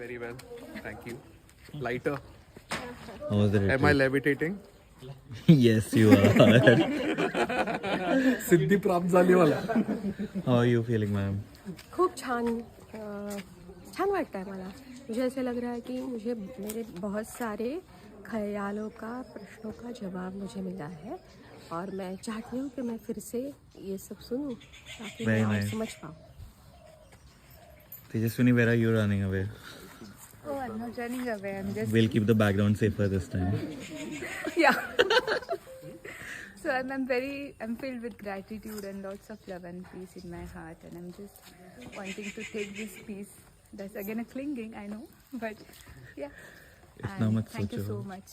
Very well. Thank you. Lighter. How was the retreat? Am I levitating? Yes, you are. सिद्धि प्राप्त झाली मला. How are you feeling, ma'am? खूप छान छान वाटतं आहे मला. मुझे ऐसे लग रहा है कि मुझे मेरे बहुत सारे ख्यालों का प्रश्नों का जवाब मुझे मिला है और मैं चाहती हूँ कि मैं फिर से ये सब सुनूँ ताकि मैं Very और nice. समझ पाऊँ. Tejaswini, where are you running away? Oh, I'm not running away. I'm just We'll keep the background safer this time. yeah. So I'm filled with gratitude and lots of love and peace in my heart, and I'm just wanting to take this peace. That's again a clinging, I know, but yeah. इतना And मत thank you सोचो. so much.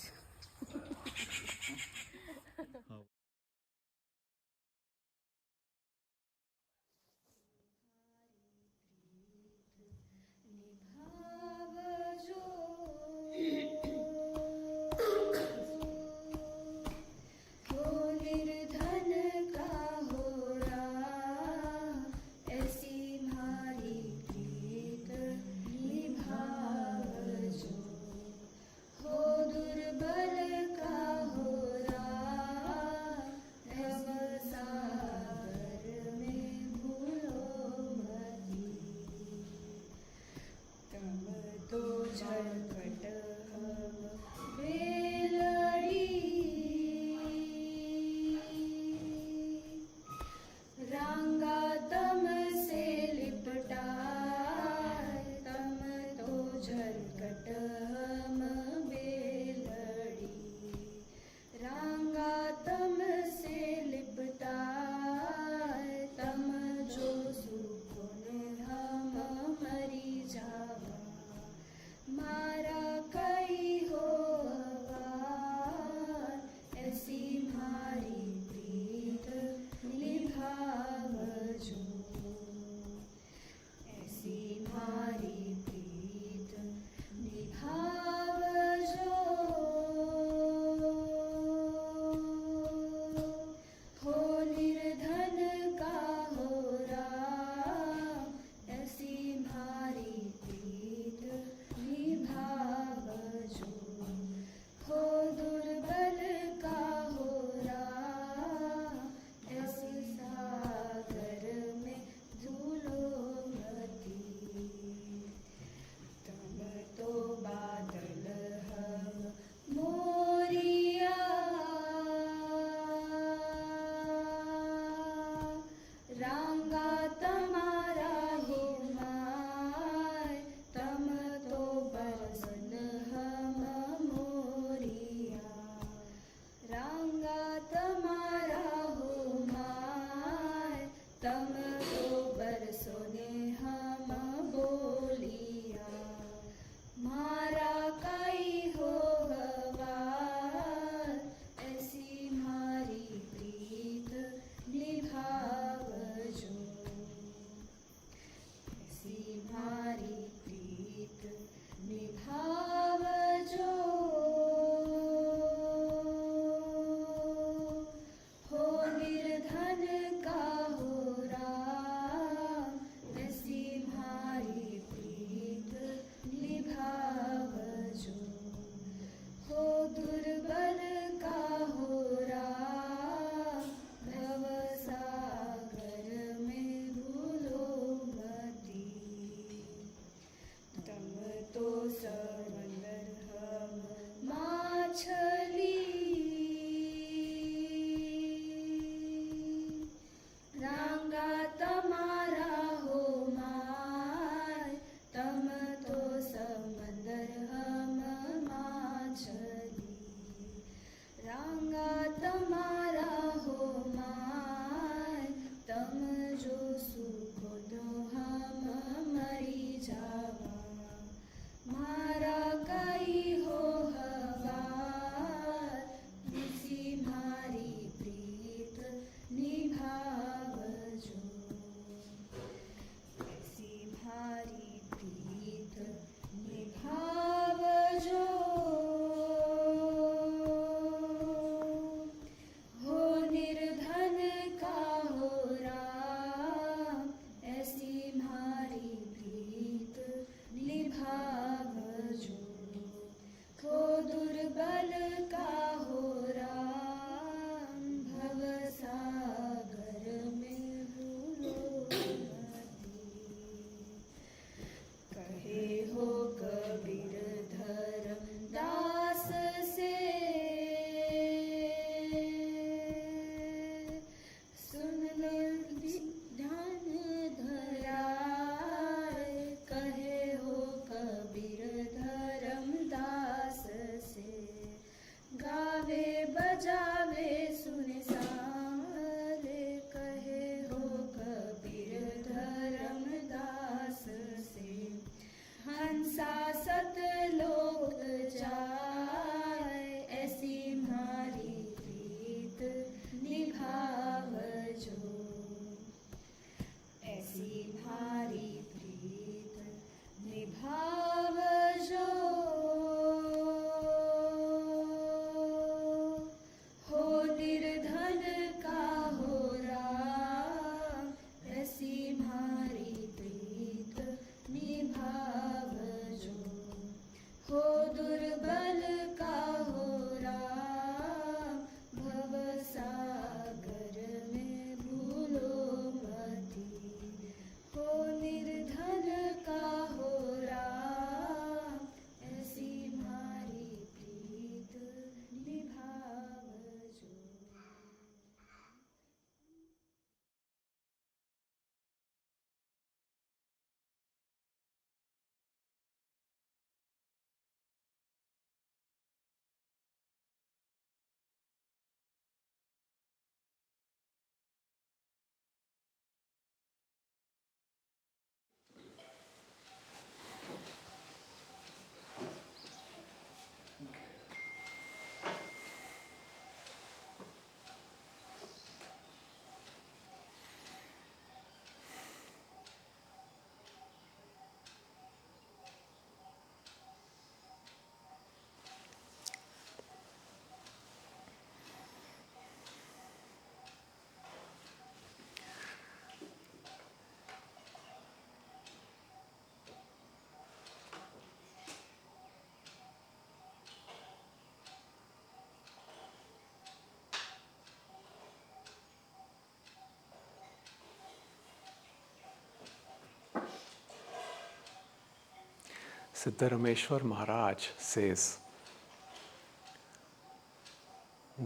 Siddharameshwar Maharaj says,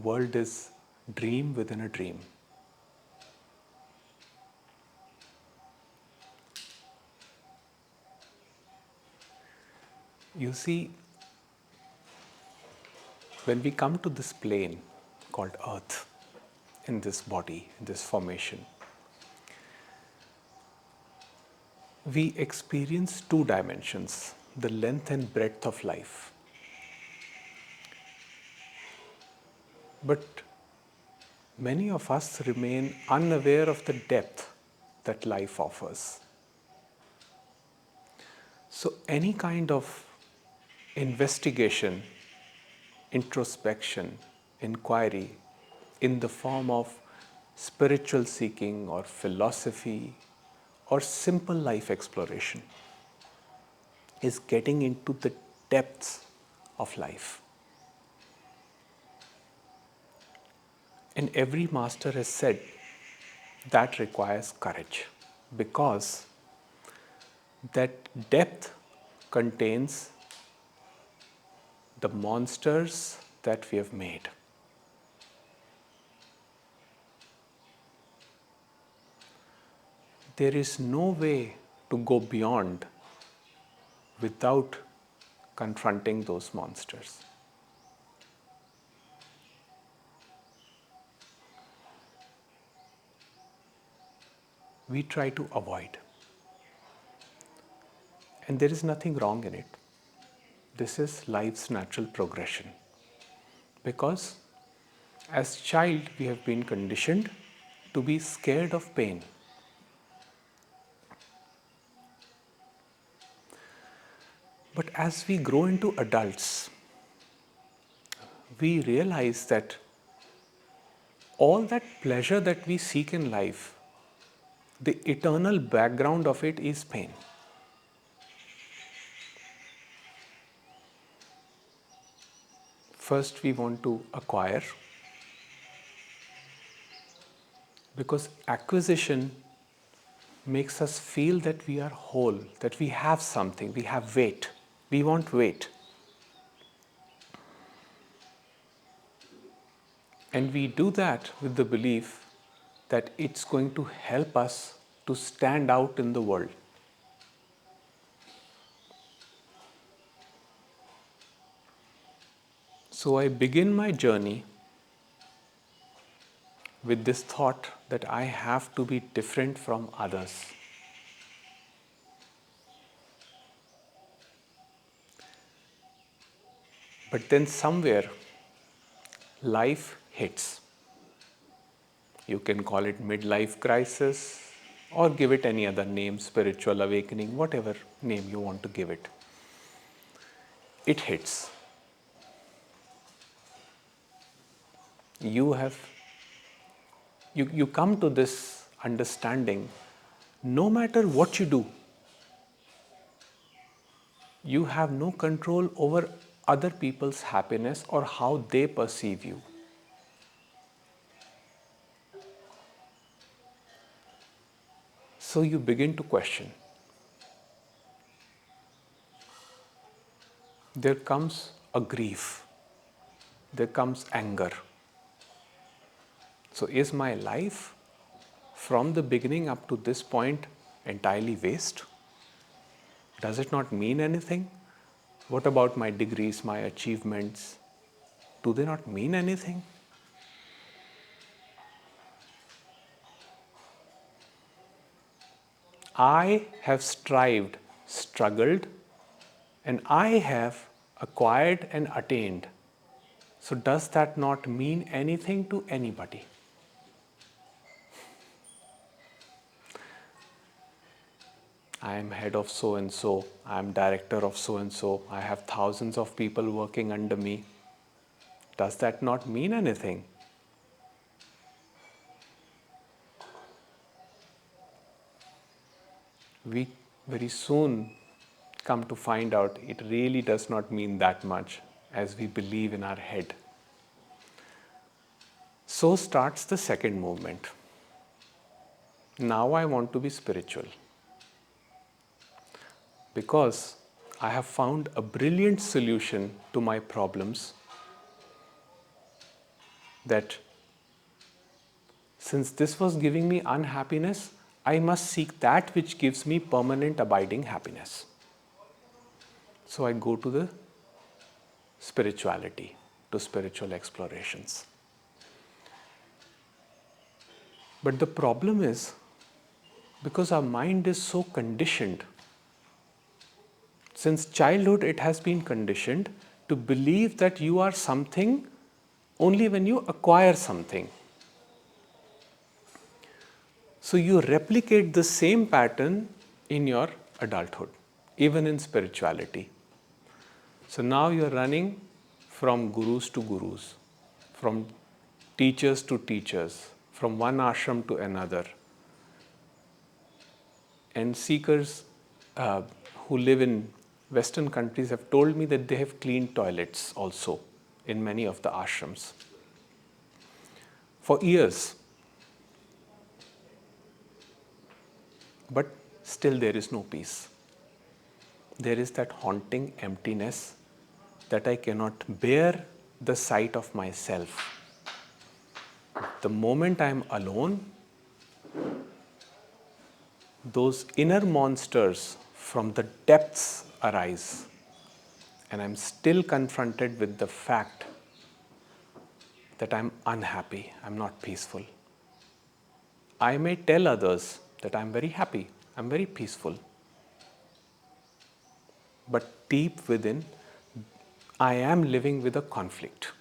world is dream within a dream. You see, when we come to this plane called Earth, in this body, in this formation, we experience two dimensions, the length and breadth of life. But many of us remain unaware of the depth that life offers. So, any kind of investigation, introspection, inquiry in the form of spiritual seeking or philosophy or simple life exploration is getting into the depths of life. And every master has said that requires courage, because that depth contains the monsters that we have made. There is no way to go beyond without confronting those monsters. We try to avoid. And there is nothing wrong in it. This is life's natural progression. Because as child we have been conditioned to be scared of pain. But as we grow into adults, we realize that all that pleasure that we seek in life, the eternal background of it is pain. First, we want to acquire, because acquisition makes us feel that we are whole, that we have something, we have weight. We want weight. And we do that with the belief that it's going to help us to stand out in the world. So I begin my journey with this thought that I have to be different from others. But then somewhere life hits. You can call it midlife crisis or give it any other name, spiritual awakening, whatever name you want to give it. It hits. You come to this understanding, no matter what you do, you have no control over other people's happiness or how they perceive you. So you begin to question. There comes a grief. There comes anger. So is my life from the beginning up to this point entirely waste? Does it not mean anything? What about my degrees, my achievements? Do they not mean anything? I have strived, struggled, and I have acquired and attained. So does that not mean anything to anybody? I am head of so and so, I am director of so and so, I have thousands of people working under me. Does that not mean anything? We very soon come to find out it really does not mean that much as we believe in our head. So starts the second movement. Now I want to be spiritual, because I have found a brilliant solution to my problems, that since this was giving me unhappiness, I must seek that which gives me permanent abiding happiness. So I go to the spirituality, to spiritual explorations. But the problem is, because our mind is so conditioned, since childhood it has been conditioned to believe that you are something only when you acquire something. So you replicate the same pattern in your adulthood, even in spirituality. So now you're running from gurus to gurus, from teachers to teachers, from one ashram to another. And seekers who live in Western countries have told me that they have clean toilets also in many of the ashrams for years. But still there is no peace. There is that haunting emptiness that I cannot bear the sight of myself. The moment I am alone, those inner monsters from the depths arise, and I'm still confronted with the fact that I'm unhappy, I'm not peaceful. I may tell others that I'm very happy, I'm very peaceful, but deep within, I am living with a conflict.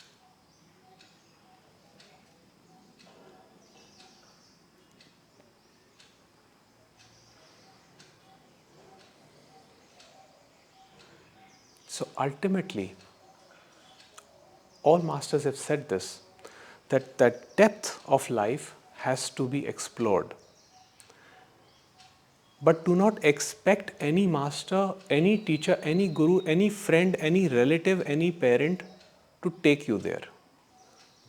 So ultimately, all masters have said this, that that depth of life has to be explored. But do not expect any master, any teacher, any guru, any friend, any relative, any parent to take you there.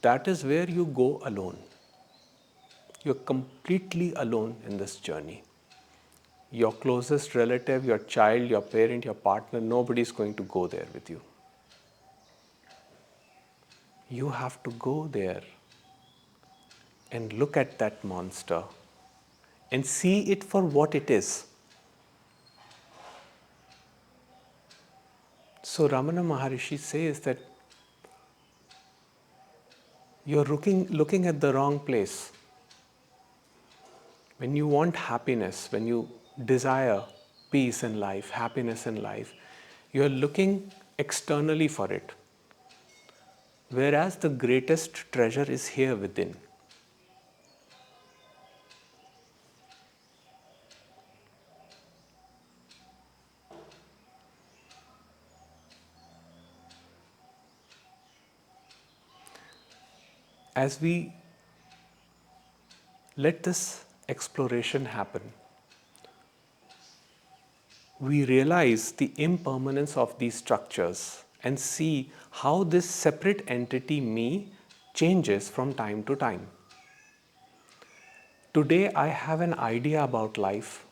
That is where you go alone. You're completely alone in this journey. Your closest relative, your child, your parent, your partner, nobody is going to go there with you. You have to go there and look at that monster and see it for what it is. So Ramana Maharishi says that you're looking at the wrong place. When you want happiness, when you desire peace in life, happiness in life, you're looking externally for it. Whereas the greatest treasure is here within. As we let this exploration happen, we realize the impermanence of these structures and see how this separate entity, me, changes from time to time. Today I have an idea about life.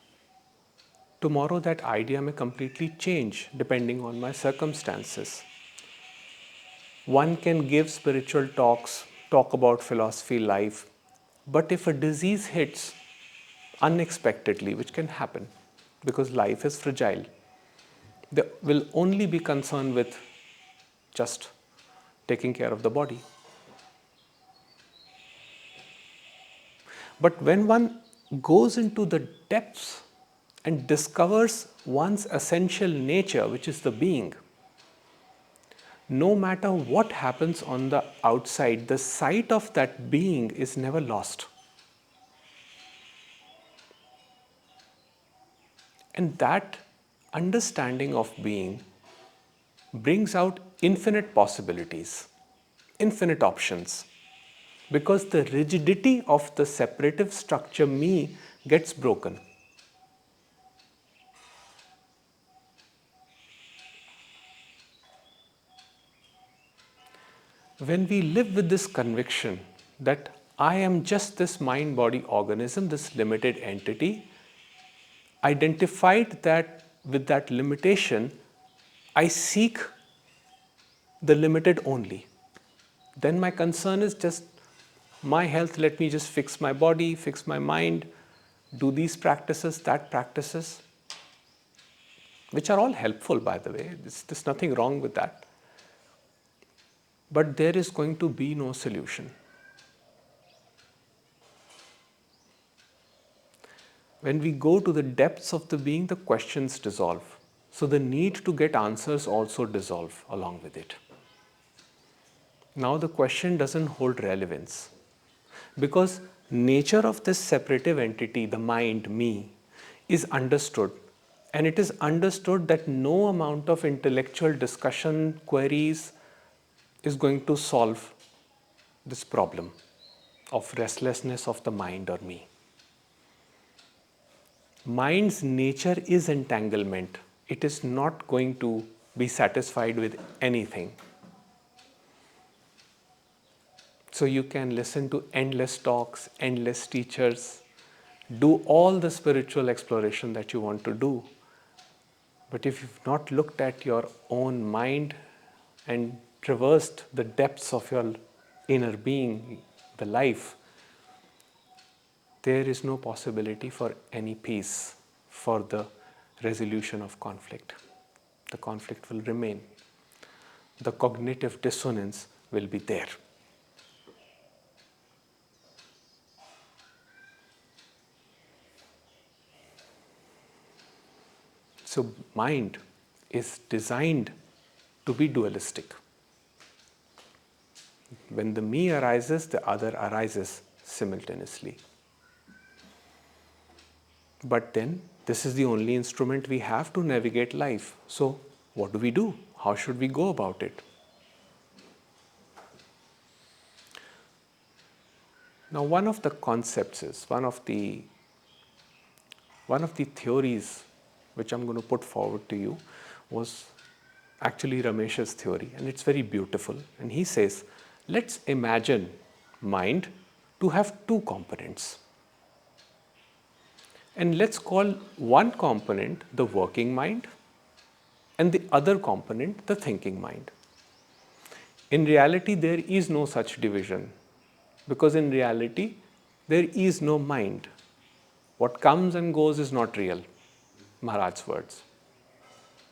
Tomorrow that idea may completely change depending on my circumstances. One can give spiritual talks, talk about philosophy, life, but if a disease hits unexpectedly, which can happen because life is fragile, they will only be concerned with just taking care of the body. But when one goes into the depths and discovers one's essential nature, which is the being, no matter what happens on the outside, the sight of that being is never lost. And that understanding of being brings out infinite possibilities, infinite options, because the rigidity of the separative structure me gets broken. When we live with this conviction that I am just this mind-body organism, this limited entity, identified that with that limitation, I seek the limited only. Then my concern is just my health. Let me just fix my body, fix my mind, do these practices, that practices, which are all helpful, by the way. There's nothing wrong with that. But there is going to be no solution. When we go to the depths of the being, the questions dissolve. So the need to get answers also dissolve along with it. Now the question doesn't hold relevance, because nature of this separative entity, the mind, me, is understood. And it is understood that no amount of intellectual discussion, queries is going to solve this problem of restlessness of the mind or me. Mind's nature is entanglement. It is not going to be satisfied with anything. So you can listen to endless talks, endless teachers, do all the spiritual exploration that you want to do. But if you've not looked at your own mind and traversed the depths of your inner being, the life, there is no possibility for any peace, for the resolution of conflict. The conflict will remain. The cognitive dissonance will be there. So mind is designed to be dualistic. When the me arises, the other arises simultaneously. But then, this is the only instrument we have to navigate life. So, what do we do? How should we go about it? Now, one of the concepts is, one of the theories which I'm going to put forward to you was actually Ramesh's theory, and it's very beautiful. And he says, let's imagine mind to have two components. And let's call one component the working mind and the other component the thinking mind. In reality, there is no such division, because in reality, there is no mind. What comes and goes is not real. Maharaj's words.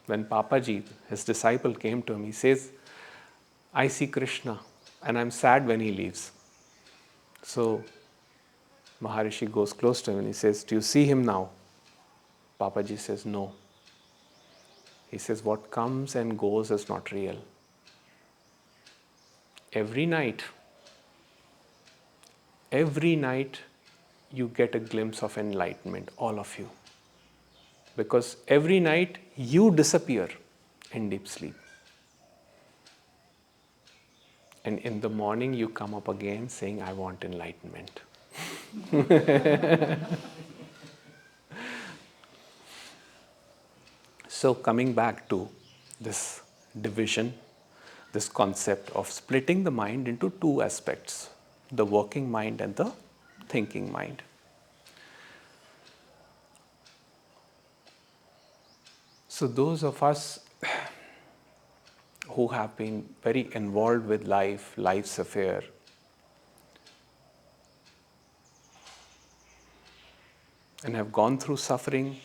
When Papaji, his disciple, came to him, he says, I see Krishna and I'm sad when he leaves. So Maharishi goes close to him and he says, do you see him now? Papaji says, no. He says, what comes and goes is not real. Every night you get a glimpse of enlightenment, all of you. Because every night you disappear in deep sleep. And in the morning you come up again saying, I want enlightenment. So coming back to this division, this concept of splitting the mind into two aspects, the working mind and the thinking mind. So those of us who have been very involved with life's affair, and have gone through suffering,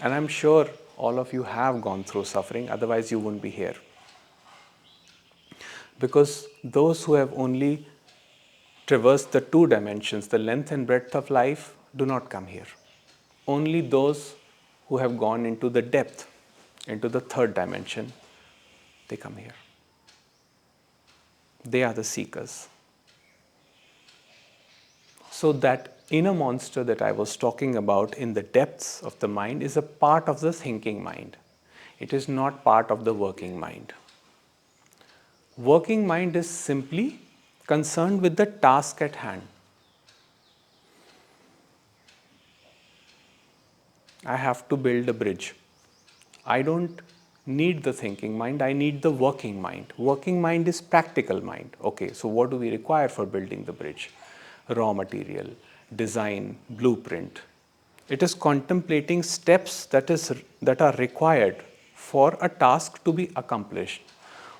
and I'm sure all of you have gone through suffering, otherwise you wouldn't be here. Because those who have only traversed the two dimensions, the length and breadth of life, do not come here. Only those who have gone into the depth, into the third dimension, they come here. They are the seekers. So that inner monster that I was talking about in the depths of the mind is a part of the thinking mind. It is not part of the working mind. Working mind is simply concerned with the task at hand. I have to build a bridge. I don't need the thinking mind, I need the working mind. Working mind is practical mind. Okay, so what do we require for building the bridge? Raw material, design, blueprint. It is contemplating steps that are required for a task to be accomplished.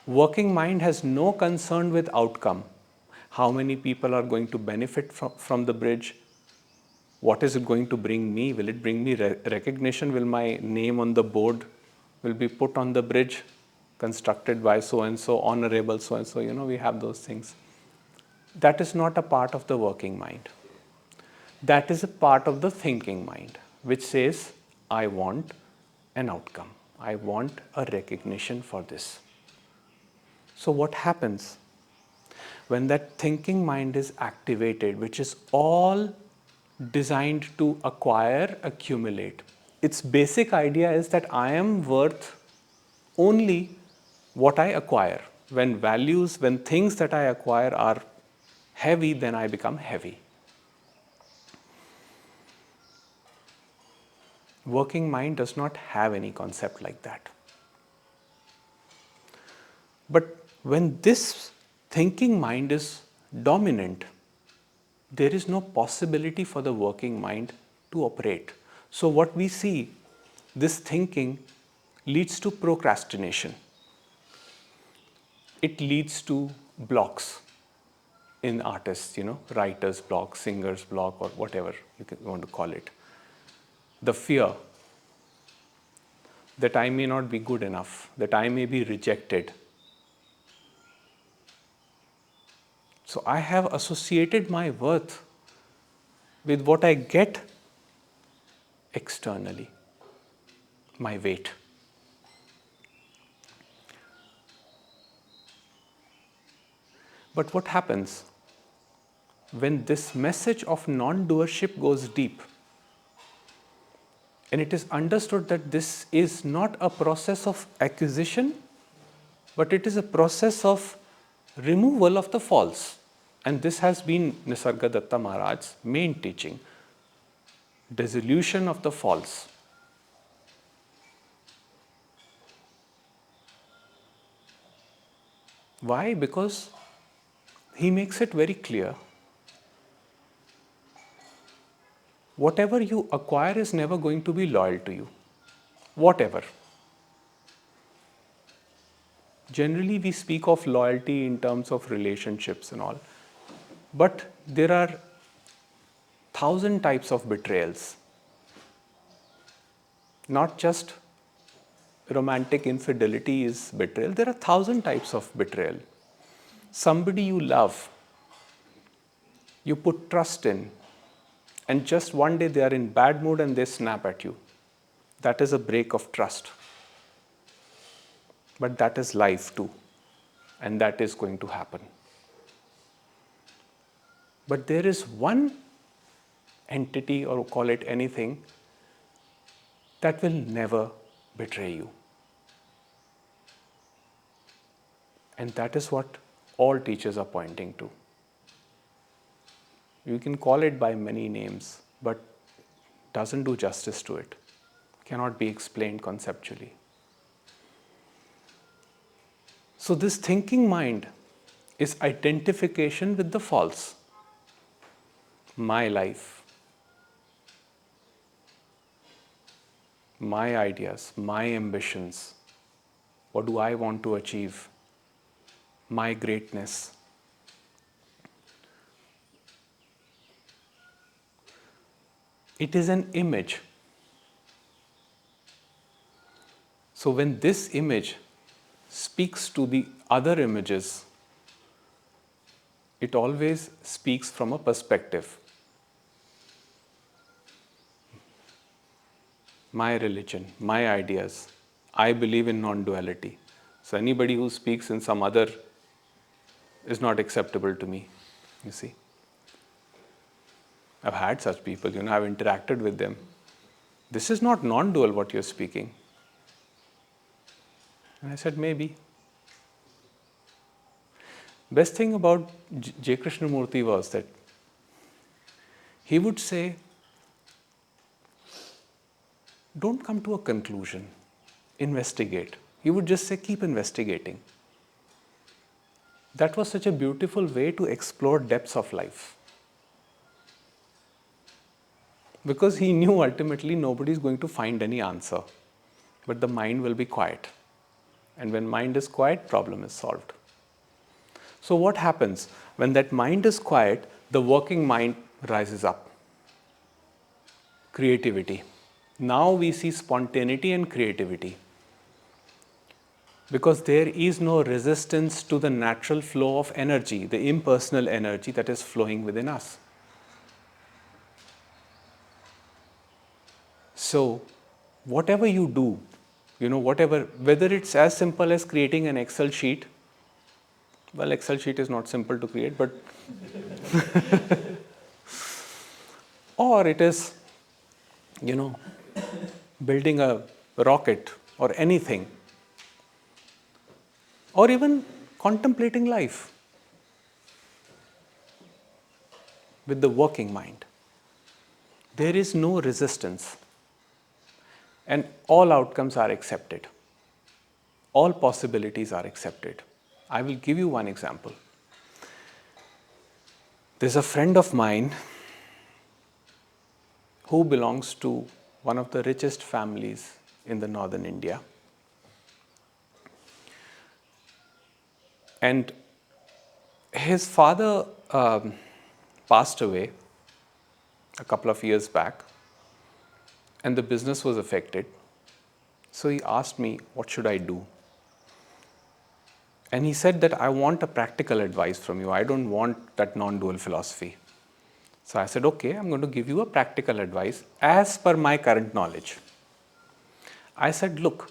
Working mind has no concern with outcome. How many people are going to benefit from the bridge? What is it going to bring me? Will it bring me recognition? Will my name on the board will be put on the bridge constructed by so and so, honorable so and so? We have those things. That is not a part of the working mind. That is a part of the thinking mind, which says, I want an outcome. I want a recognition for this. So what happens when that thinking mind is activated, which is all designed to acquire, accumulate? Its basic idea is that I am worth only what I acquire. When things that I acquire are heavy, then I become heavy. Working mind does not have any concept like that. But when this thinking mind is dominant, there is no possibility for the working mind to operate. So what we see, this thinking leads to procrastination. It leads to blocks in artists, writer's block, singer's block, or whatever you want to call it. The fear that I may not be good enough, that I may be rejected. So I have associated my worth with what I get externally, my weight. But what happens when this message of non-doership goes deep, and it is understood that this is not a process of acquisition, but it is a process of removal of the false. And this has been Nisargadatta Maharaj's main teaching, dissolution of the false. Why? Because he makes it very clear. Whatever you acquire is never going to be loyal to you. Whatever. Generally, we speak of loyalty in terms of relationships and all. But there are 1,000 types of betrayals. Not just romantic infidelity is betrayal. There are 1,000 types of betrayal. Somebody you love, you put trust in, and just one day they are in bad mood and they snap at you. That is a break of trust. But that is life too, and that is going to happen. But there is one entity, or call it anything, that will never betray you. And that is what all teachers are pointing to. You can call it by many names, but doesn't do justice to it. Cannot be explained conceptually. So this thinking mind is identification with the false. My life, my ideas, my ambitions, what do I want to achieve, my greatness. It is an image. So when this image speaks to the other images, it always speaks from a perspective. My religion, my ideas, I believe in non-duality. So anybody who speaks in some other is not acceptable to me, you see. I've had such people, I've interacted with them. This is not non-dual what you're speaking. And I said, maybe. Best thing about J. Krishnamurti was that he would say, don't come to a conclusion, investigate. He would just say, keep investigating. That was such a beautiful way to explore depths of life. Because he knew ultimately nobody is going to find any answer. but the mind will be quiet. And when mind is quiet, problem is solved. So what happens? When that mind is quiet, the working mind rises up. Creativity. Now we see spontaneity and creativity. Because there is no resistance to the natural flow of energy, the impersonal energy that is flowing within us. So, whatever you do, whether it's as simple as creating an Excel sheet, well, Excel sheet is not simple to create, but or it is, building a rocket or anything, or even contemplating life with the working mind. There is no resistance, and all outcomes are accepted. All possibilities are accepted. I will give you one example. There's a friend of mine who belongs to one of the richest families in the northern India. And his father passed away a couple of years back, and the business was affected. So he asked me, what should I do? And he said that I want a practical advice from you. I don't want that non-dual philosophy. So I said, okay, I'm going to give you a practical advice as per my current knowledge. I said, look,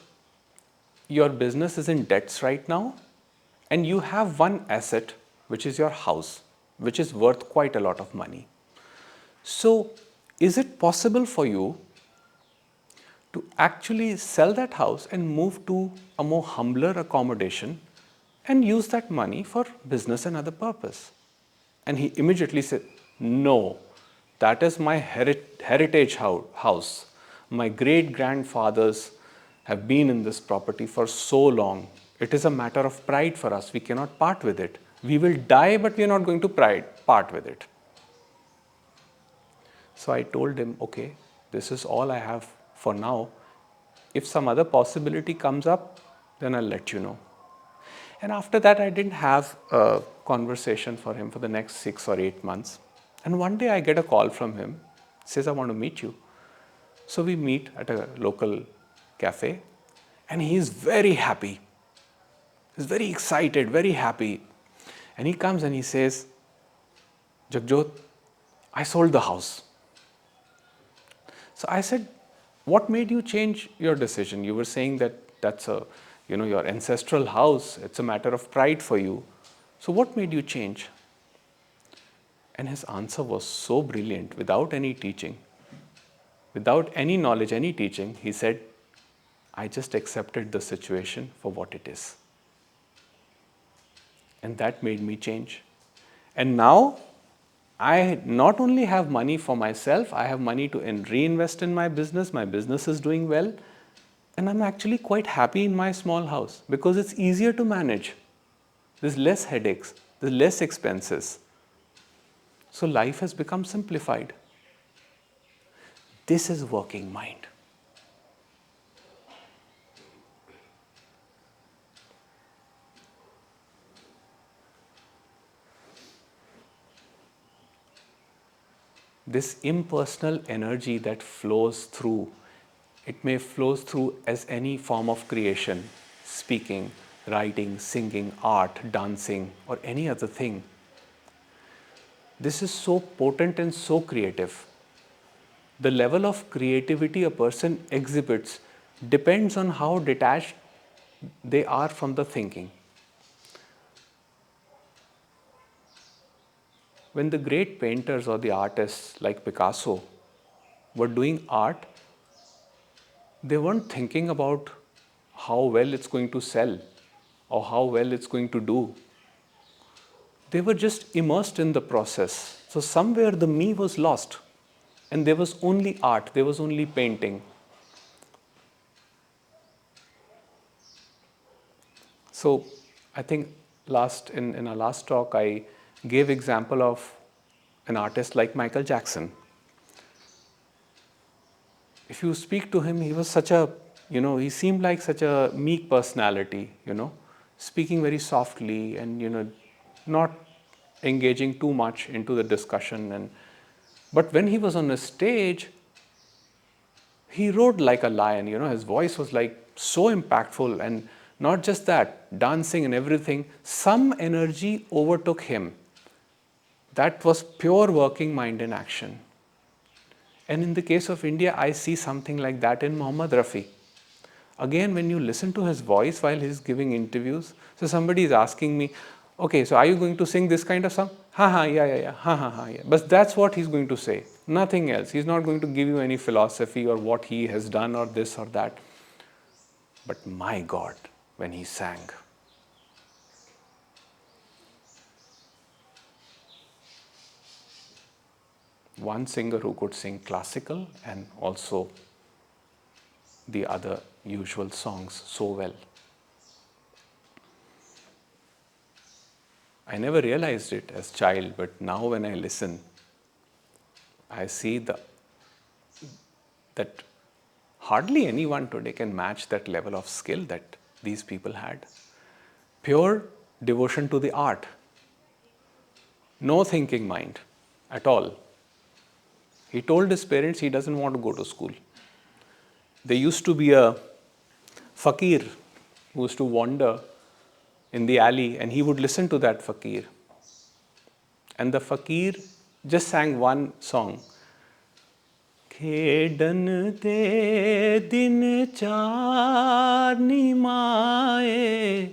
your business is in debts right now, and you have one asset, which is your house, which is worth quite a lot of money. So is it possible for you to actually sell that house and move to a more humbler accommodation and use that money for business and other purpose? And he immediately said, no, that is my heritage house. My great-grandfathers have been in this property for so long. It is a matter of pride for us. We cannot part with it. We will die, but we are not going to part with it. So I told him, okay, this is all I have for now. If some other possibility comes up, then I'll let you know. And after that, I didn't have a conversation for him for the next 6 or 8 months. And one day I get a call from him, says, I want to meet you. So we meet at a local cafe, and he is very happy. He's very excited, very happy. And he comes and he says, Jagjot, I sold the house. So I said, what made you change your decision? You were saying that that's your ancestral house. It's a matter of pride for you. So what made you change? And his answer was so brilliant, without any teaching, without any knowledge, any teaching. He said, I just accepted the situation for what it is. And that made me change. And now I not only have money for myself, I have money to reinvest in my business. My business is doing well. And I'm actually quite happy in my small house because it's easier to manage. There's less headaches, there's less expenses. So life has become simplified. This is working mind. This impersonal energy that flows through, it may flow through as any form of creation, speaking, writing, singing, art, dancing, or any other thing. This is so potent and so creative. The level of creativity a person exhibits depends on how detached they are from the thinking. When the great painters or the artists like Picasso were doing art, they weren't thinking about how well it's going to sell or how well it's going to do. They were just immersed in the process. So somewhere the me was lost, and there was only art, there was only painting. So I think in our last talk, I gave example of an artist like Michael Jackson. If you speak to him, he was such a he seemed like such a meek personality, speaking very softly and, not engaging too much into the discussion. But when he was on the stage, he rode like a lion, his voice was like so impactful, and not just that, dancing and everything, some energy overtook him. That was pure working mind in action. And in the case of India, I see something like that in Mohammad Rafi. Again, when you listen to his voice while he's giving interviews, so somebody is asking me, okay, so are you going to sing this kind of song? Ha ha, yeah, ha ha ha, yeah. But that's what he's going to say, nothing else. He's not going to give you any philosophy or what he has done or this or that. But my God, when he sang, one singer who could sing classical and also the other usual songs so well. I never realized it as child, but now when I listen, I see that hardly anyone today can match that level of skill that these people had. Pure devotion to the art, no thinking mind at all. He told his parents he doesn't want to go to school. There used to be a fakir who used to wander in the alley, and he would listen to that fakir. And the fakir just sang one song. खेडन दे दिन चार निमाए,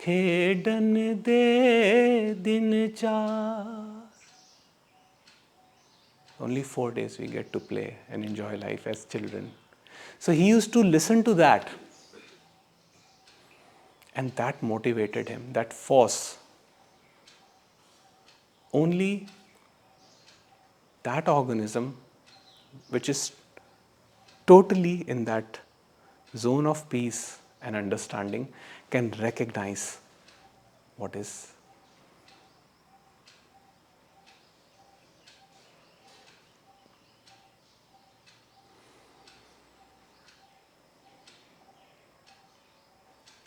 खेडन दे दिन चार. Only 4 days we get to play and enjoy life as children. So he used to listen to that. And that motivated him, that force. Only that organism, which is totally in that zone of peace and understanding, can recognize what is.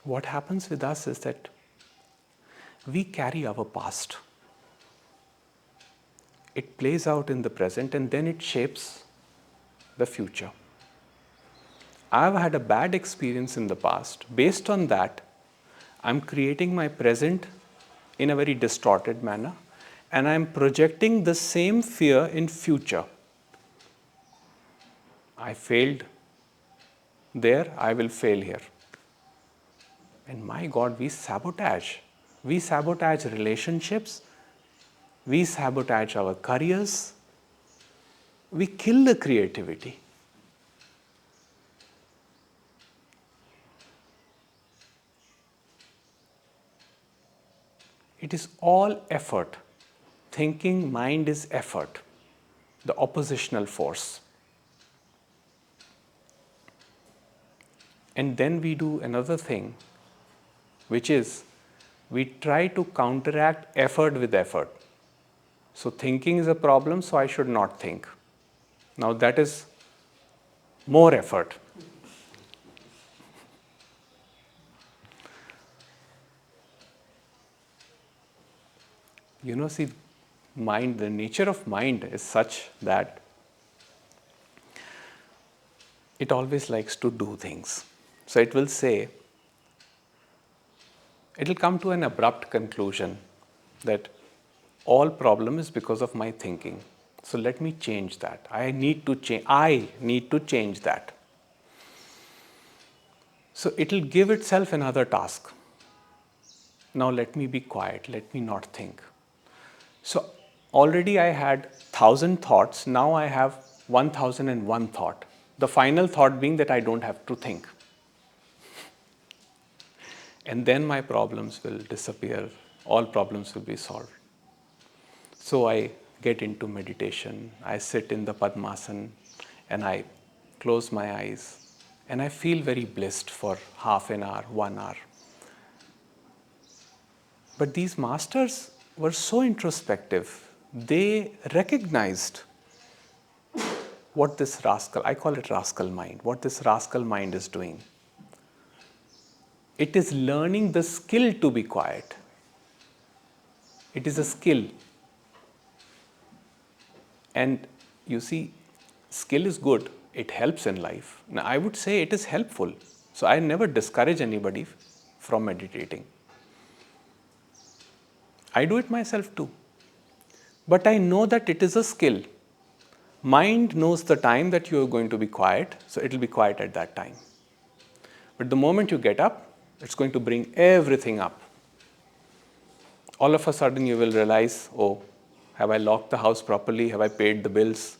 What happens with us is that we carry our past. It plays out in the present and then it shapes the future. I've had a bad experience in the past. Based on that, I'm creating my present in a very distorted manner, and I'm projecting the same fear in future. I failed there, I will fail here. And my God, we sabotage. We sabotage relationships. We sabotage our careers. We kill the creativity. It is all effort. Thinking mind is effort, the oppositional force. And then we do another thing, which is we try to counteract effort with effort. So thinking is a problem, so I should not think. Now that is more effort. See, mind, the nature of mind is such that it always likes to do things. So it will say, it will come to an abrupt conclusion that all problem is because of my thinking. So let me change that. I need to change that. So it will give itself another task. Now let me be quiet, let me not think. So already I had 1,000 thoughts, now I have 1,001 thought. The final thought being that I don't have to think. And then my problems will disappear, all problems will be solved. So I get into meditation, I sit in the Padmasana and I close my eyes and I feel very blissed for half an hour, 1 hour. But these masters were so introspective, they recognized what this rascal, I call it rascal mind, what this rascal mind is doing. It is learning the skill to be quiet. It is a skill. And you see, skill is good. It helps in life. Now, I would say it is helpful. So I never discourage anybody from meditating. I do it myself too. But I know that it is a skill. Mind knows the time that you are going to be quiet, so it will be quiet at that time. But the moment you get up, it's going to bring everything up. All of a sudden you will realize, oh, have I locked the house properly? Have I paid the bills?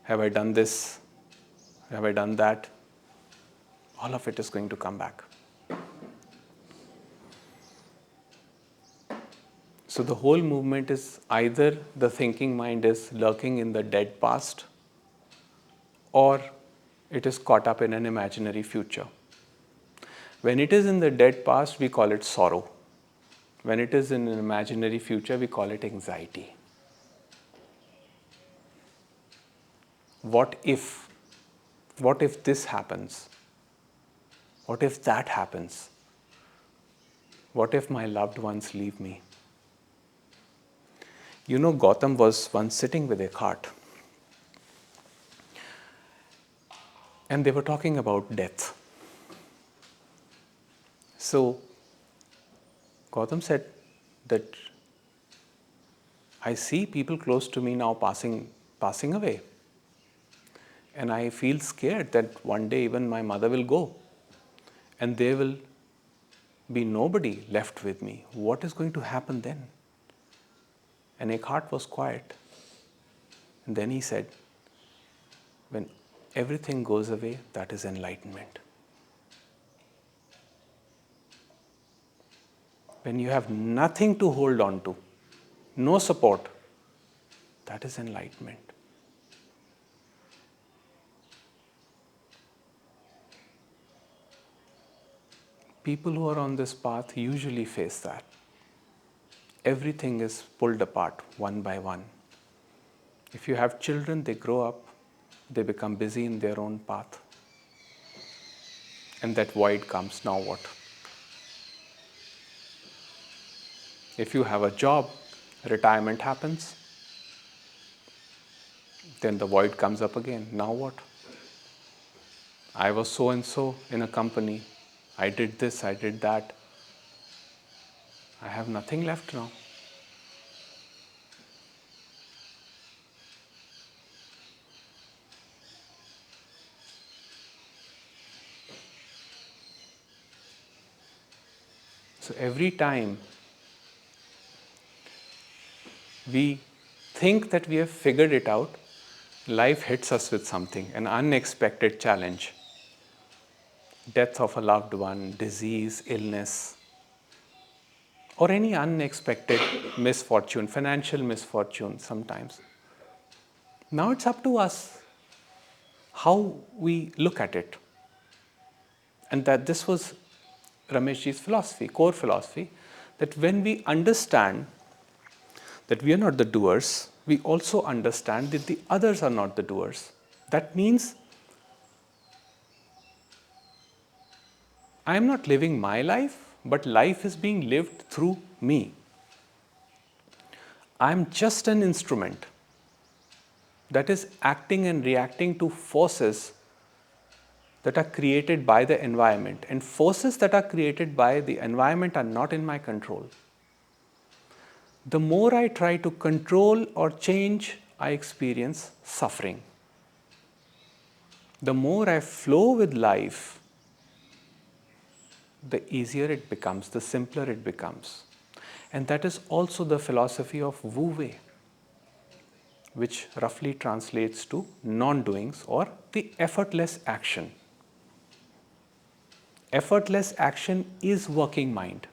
Have I done this? Have I done that? All of it is going to come back. So the whole movement is either the thinking mind is lurking in the dead past, or it is caught up in an imaginary future. When it is in the dead past, we call it sorrow. When it is in an imaginary future, we call it anxiety. What if? What if this happens? What if that happens? What if my loved ones leave me? You know, Gautam was once sitting with a cart, and they were talking about death. So Gautam said that I see people close to me now passing away. And I feel scared that one day even my mother will go and there will be nobody left with me. What is going to happen then? And Eckhart was quiet. And then he said, when everything goes away, that is enlightenment. When you have nothing to hold on to, no support, that is enlightenment. People who are on this path usually face that. Everything is pulled apart one by one. If you have children, they grow up, they become busy in their own path. And that void comes, now what? If you have a job, retirement happens, then the void comes up again. Now what? I was so and so in a company. I did this, I did that. I have nothing left now. So every time we think that we have figured it out, life hits us with something, an unexpected challenge. Death of a loved one, disease, illness, or any unexpected misfortune, financial misfortune sometimes. Now it's up to us how we look at it. And that this was Rameshji's philosophy, core philosophy, that when we understand that we are not the doers, we also understand that the others are not the doers. That means I am not living my life, but life is being lived through me. I am just an instrument that is acting and reacting to forces that are created by the environment. And forces that are created by the environment are not in my control. The more I try to control or change, I experience suffering. The more I flow with life, the easier it becomes, the simpler it becomes. And that is also the philosophy of Wu Wei, which roughly translates to non-doings or the effortless action. Effortless action is working mind.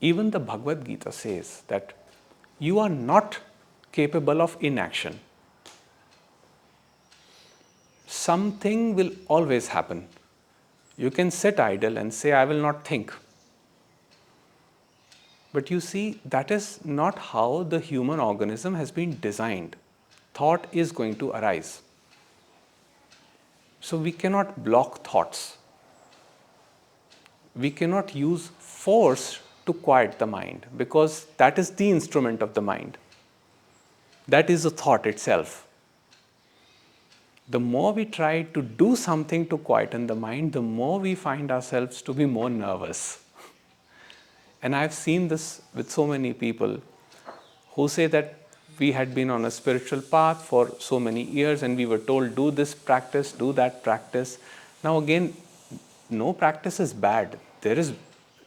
Even the Bhagavad Gita says that you are not capable of inaction. Something will always happen. You can sit idle and say, I will not think. But you see, that is not how the human organism has been designed. Thought is going to arise. So we cannot block thoughts. We cannot use force to quiet the mind, because that is the instrument of the mind. That is the thought itself. The more we try to do something to quieten the mind, the more we find ourselves to be more nervous. And I've seen this with so many people who say that we had been on a spiritual path for so many years and we were told, do this practice, do that practice. Now again, no practice is bad. There is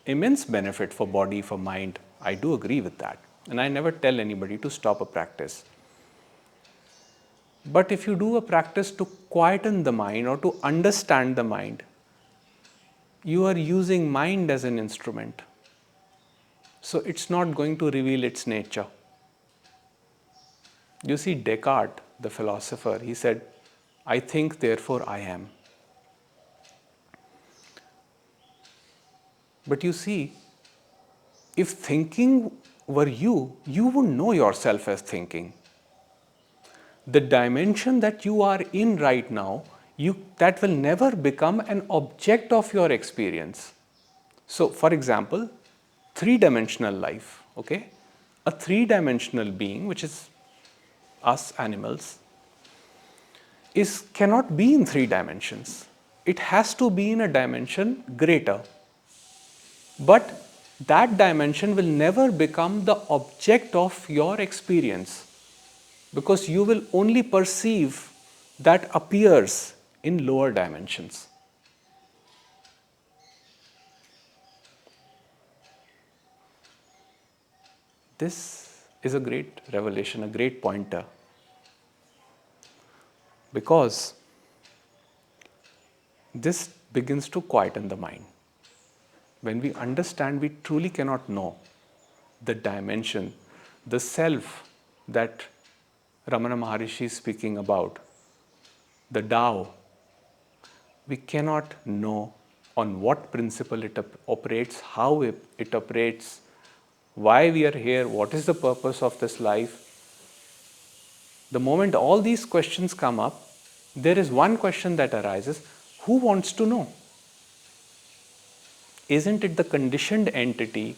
immense benefit for body, for mind. I do agree with that. And I never tell anybody to stop a practice. But if you do a practice to quieten the mind or to understand the mind, you are using mind as an instrument. So it's not going to reveal its nature. You see, Descartes, the philosopher, he said, I think, therefore I am. But you see, if thinking were you, you would know yourself as thinking. The dimension that you are in right now, that will never become an object of your experience. So, for example, three-dimensional life, okay? A three-dimensional being, which is us animals, cannot be in three dimensions. It has to be in a dimension greater. But that dimension will never become the object of your experience, because you will only perceive that appears in lower dimensions. This is a great revelation, a great pointer, because this begins to quieten the mind. When we understand, we truly cannot know the dimension, the self that Ramana Maharishi is speaking about, the Tao. We cannot know on what principle it operates, how it operates, why we are here, what is the purpose of this life. The moment all these questions come up, there is one question that arises: who wants to know? Isn't it the conditioned entity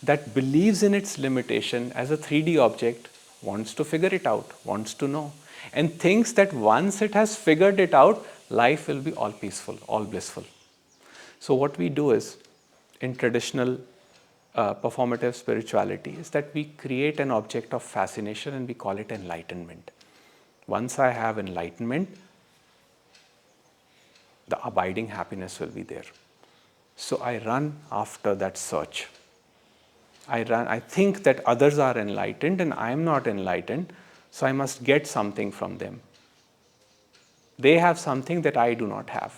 that believes in its limitation as a 3D object, wants to figure it out, wants to know, and thinks that once it has figured it out, life will be all peaceful, all blissful? So what we do is, in traditional performative spirituality, is that we create an object of fascination and we call it enlightenment. Once I have enlightenment, the abiding happiness will be there. So I run after that search. I think that others are enlightened and I am not enlightened, so I must get something from them. They have something that I do not have.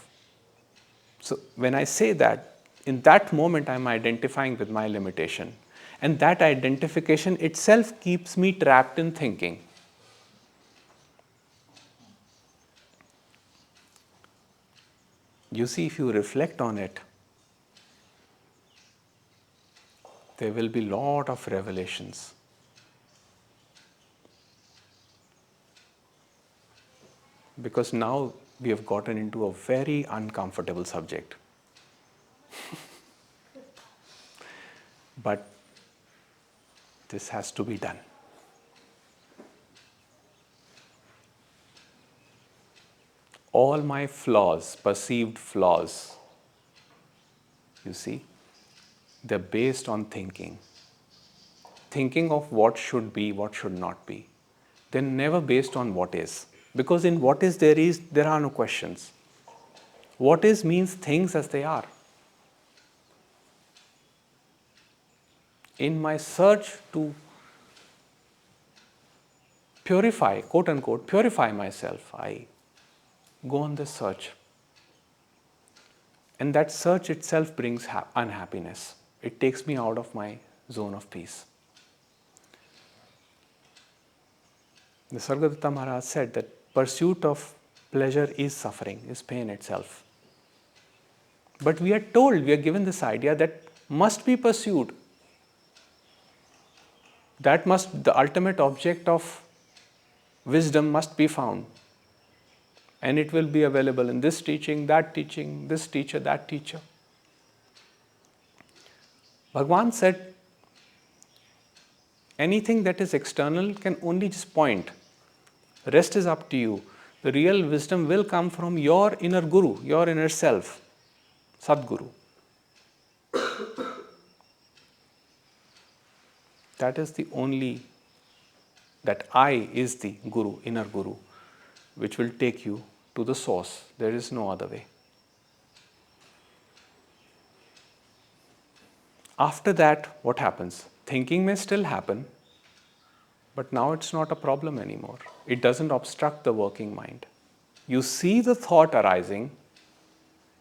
So when I say that, in that moment I am identifying with my limitation. And that identification itself keeps me trapped in thinking. You see, if you reflect on it, there will be a lot of revelations. Because now we have gotten into a very uncomfortable subject. But this has to be done. All my flaws, perceived flaws, you see, they're based on thinking. Thinking of what should be, what should not be. They're never based on what is. Because in what is, there are no questions. What is means things as they are. In my search to purify, quote unquote, purify myself, I go on this search. And that search itself brings unhappiness. It takes me out of my zone of peace. The Sargadatta Maharaj said that pursuit of pleasure is suffering, is pain itself. But we are told, we are given this idea that must be pursued. the ultimate object of wisdom must be found. And it will be available in this teaching, this teacher, that teacher. Bhagwan said, anything that is external can only just point. Rest is up to you. The real wisdom will come from your inner guru, your inner self, Sadguru. That is the only, that I is the guru, inner guru, which will take you to the source. There is no other way. After that, what happens? Thinking may still happen, but now it's not a problem anymore. It doesn't obstruct the working mind. You see the thought arising,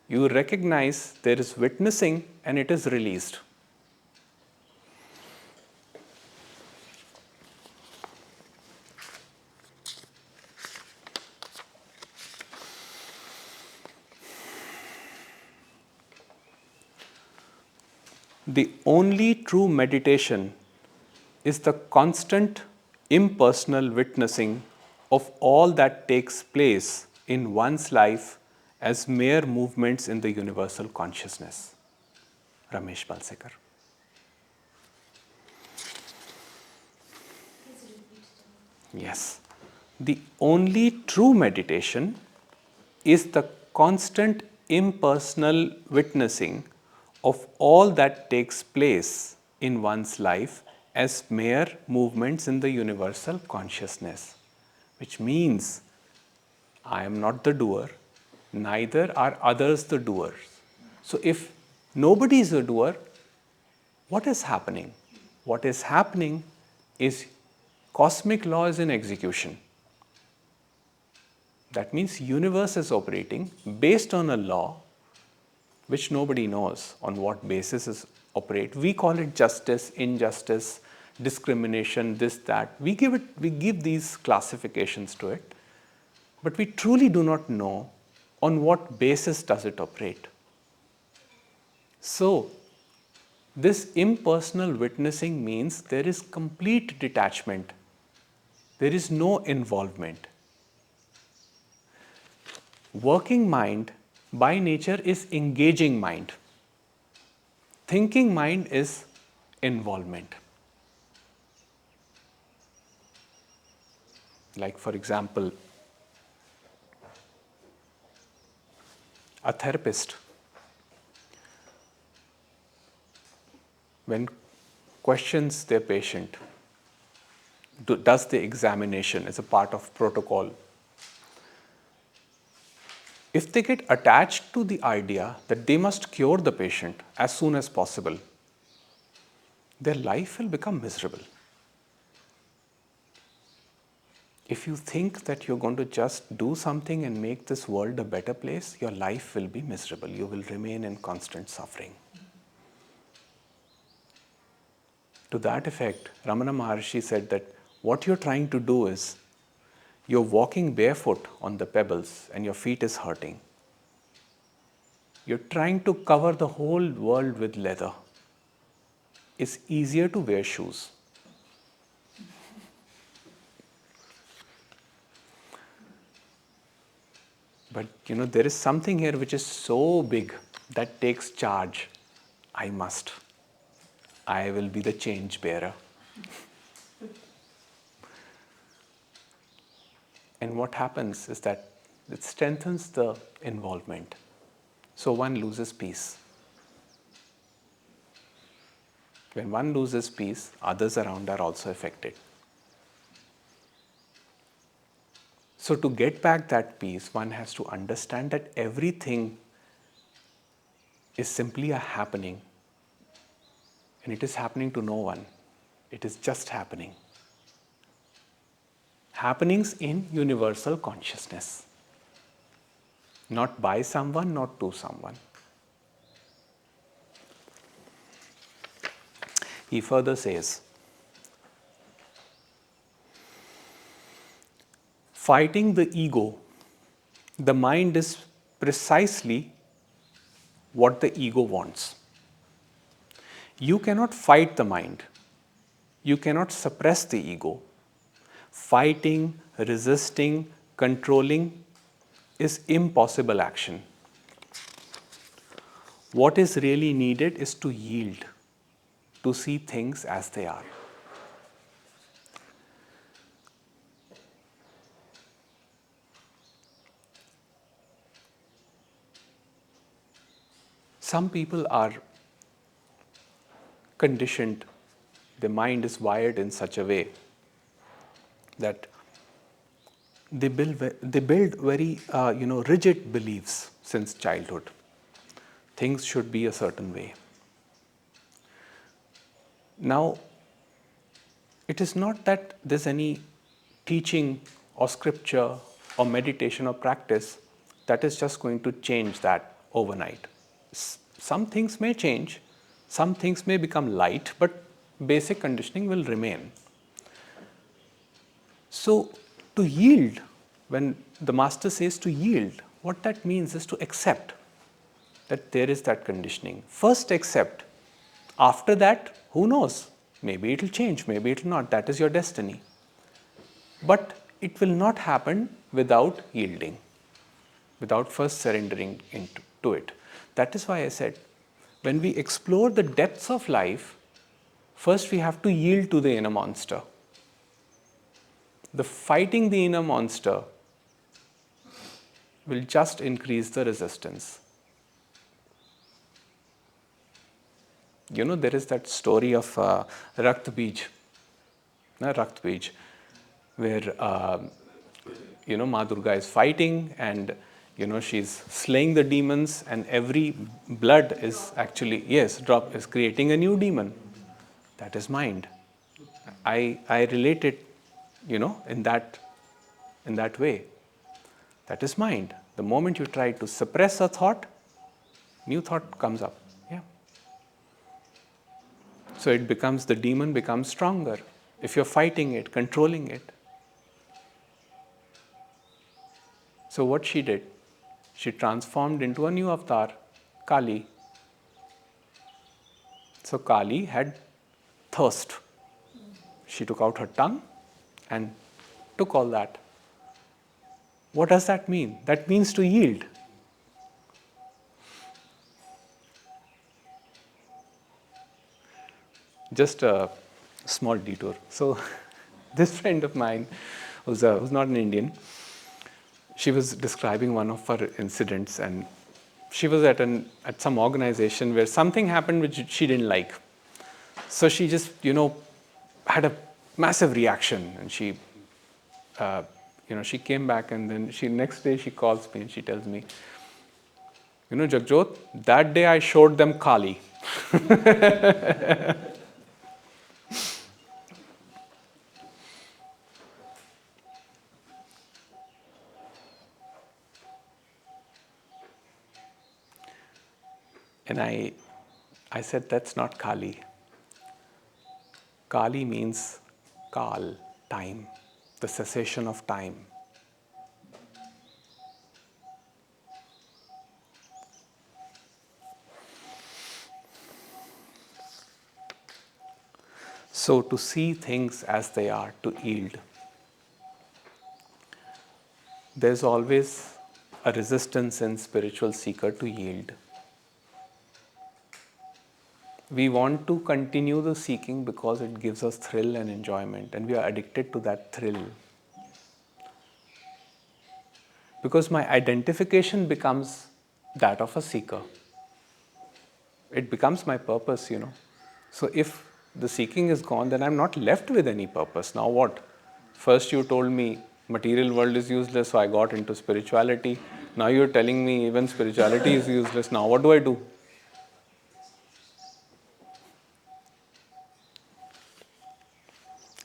you recognize there is witnessing, and it is released. The only true meditation is the constant impersonal witnessing of all that takes place in one's life as mere movements in the universal consciousness. Ramesh Balsekar. Yes. The only true meditation is the constant impersonal witnessing of all that takes place in one's life as mere movements in the universal consciousness, which means I am not the doer, neither are others the doers. So if nobody is a doer, what is happening? What is happening is cosmic law is in execution. That means universe is operating based on a law which nobody knows on what basis is operate. We call it justice, injustice, discrimination, this, that. We give these classifications to it, but we truly do not know on what basis does it operate. So, this impersonal witnessing means there is complete detachment. There is no involvement. Working mind by nature is engaging mind. Thinking mind is involvement. Like, for example, a therapist, when questions their patient, does the examination as a part of protocol. If they get attached to the idea that they must cure the patient as soon as possible, their life will become miserable. If you think that you're going to just do something and make this world a better place, your life will be miserable. You will remain in constant suffering. To that effect, Ramana Maharshi said that what you're trying to do is you're walking barefoot on the pebbles and your feet is hurting. You're trying to cover the whole world with leather. It's easier to wear shoes. But there is something here which is so big that takes charge. I will be the change bearer. And what happens is that it strengthens the involvement. So one loses peace. When one loses peace, others around are also affected. So to get back that peace, one has to understand that everything is simply a happening. And it is happening to no one. It is just happening. Happenings in universal consciousness. Not by someone, not to someone. He further says, fighting the ego, the mind is precisely what the ego wants. You cannot fight the mind. You cannot suppress the ego. Fighting, resisting, controlling is impossible action. What is really needed is to yield, to see things as they are. Some people are conditioned, their mind is wired in such a way that they build very rigid beliefs since childhood. Things should be a certain way. Now, it is not that there's any teaching or scripture or meditation or practice that is just going to change that overnight. Some things may change, some things may become light, but basic conditioning will remain. So, to yield, when the master says to yield, what that means is to accept that there is that conditioning. First accept. After that, who knows? Maybe it will change, maybe it will not. That is your destiny. But it will not happen without yielding, without first surrendering to it. That is why I said, when we explore the depths of life, first we have to yield to the inner monster. The fighting the inner monster will just increase the resistance. You know, there is that story of Rakt Bij, where Ma Durga is fighting and she's slaying the demons, and every blood is actually is creating a new demon. That is mind. I relate it, in that way. That is mind. The moment you try to suppress a thought, new thought comes up. Yeah. So the demon becomes stronger if you're fighting it, controlling it. So what she did, she transformed into a new avatar, Kali. So Kali had thirst. She took out her tongue and took all that. What does that mean? That means to yield. Just a small detour. So this friend of mine, who's not an Indian, she was describing one of her incidents, and she was at some organization where something happened which she didn't like. So she just, had a massive reaction, and she came back, and then next day she calls me and she tells me, Jagjot, that day I showed them Kali. And I said, that's not Kali. Kali means Kal, time, the cessation of time. So to see things as they are, to yield. There's always a resistance in spiritual seeker to yield. We want to continue the seeking because it gives us thrill and enjoyment, and we are addicted to that thrill. Because my identification becomes that of a seeker. It becomes my purpose, So if the seeking is gone, then I'm not left with any purpose. Now what? First you told me material world is useless, so I got into spirituality. Now you're telling me even spirituality is useless. Now what do I do?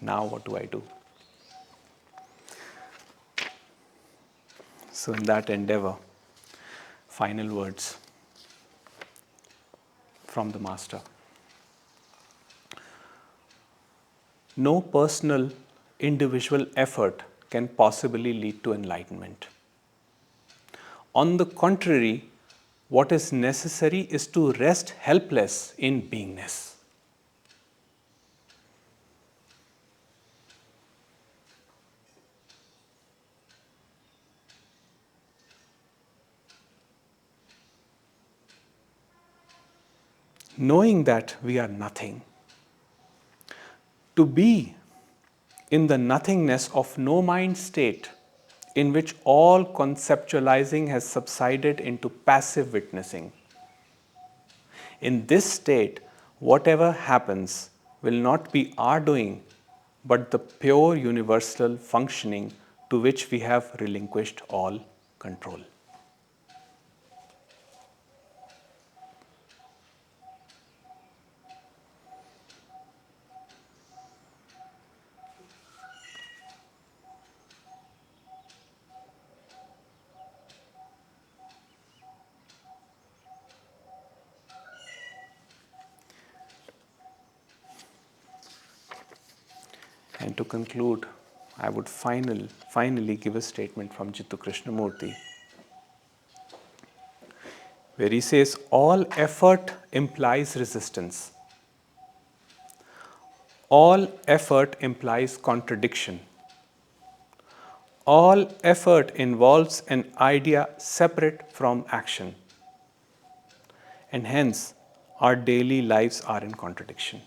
Now what do I do? So in that endeavor, final words from the Master. No personal, individual effort can possibly lead to enlightenment. On the contrary, what is necessary is to rest helpless in beingness. knowing that we are nothing. To be in the nothingness of no mind state in which all conceptualizing has subsided into passive witnessing. In this state, whatever happens will not be our doing, but the pure universal functioning to which we have relinquished all control. And to conclude, I would finally give a statement from Jittu Krishnamurti, where he says, all effort implies resistance. All effort implies contradiction. All effort involves an idea separate from action. And hence, our daily lives are in contradiction.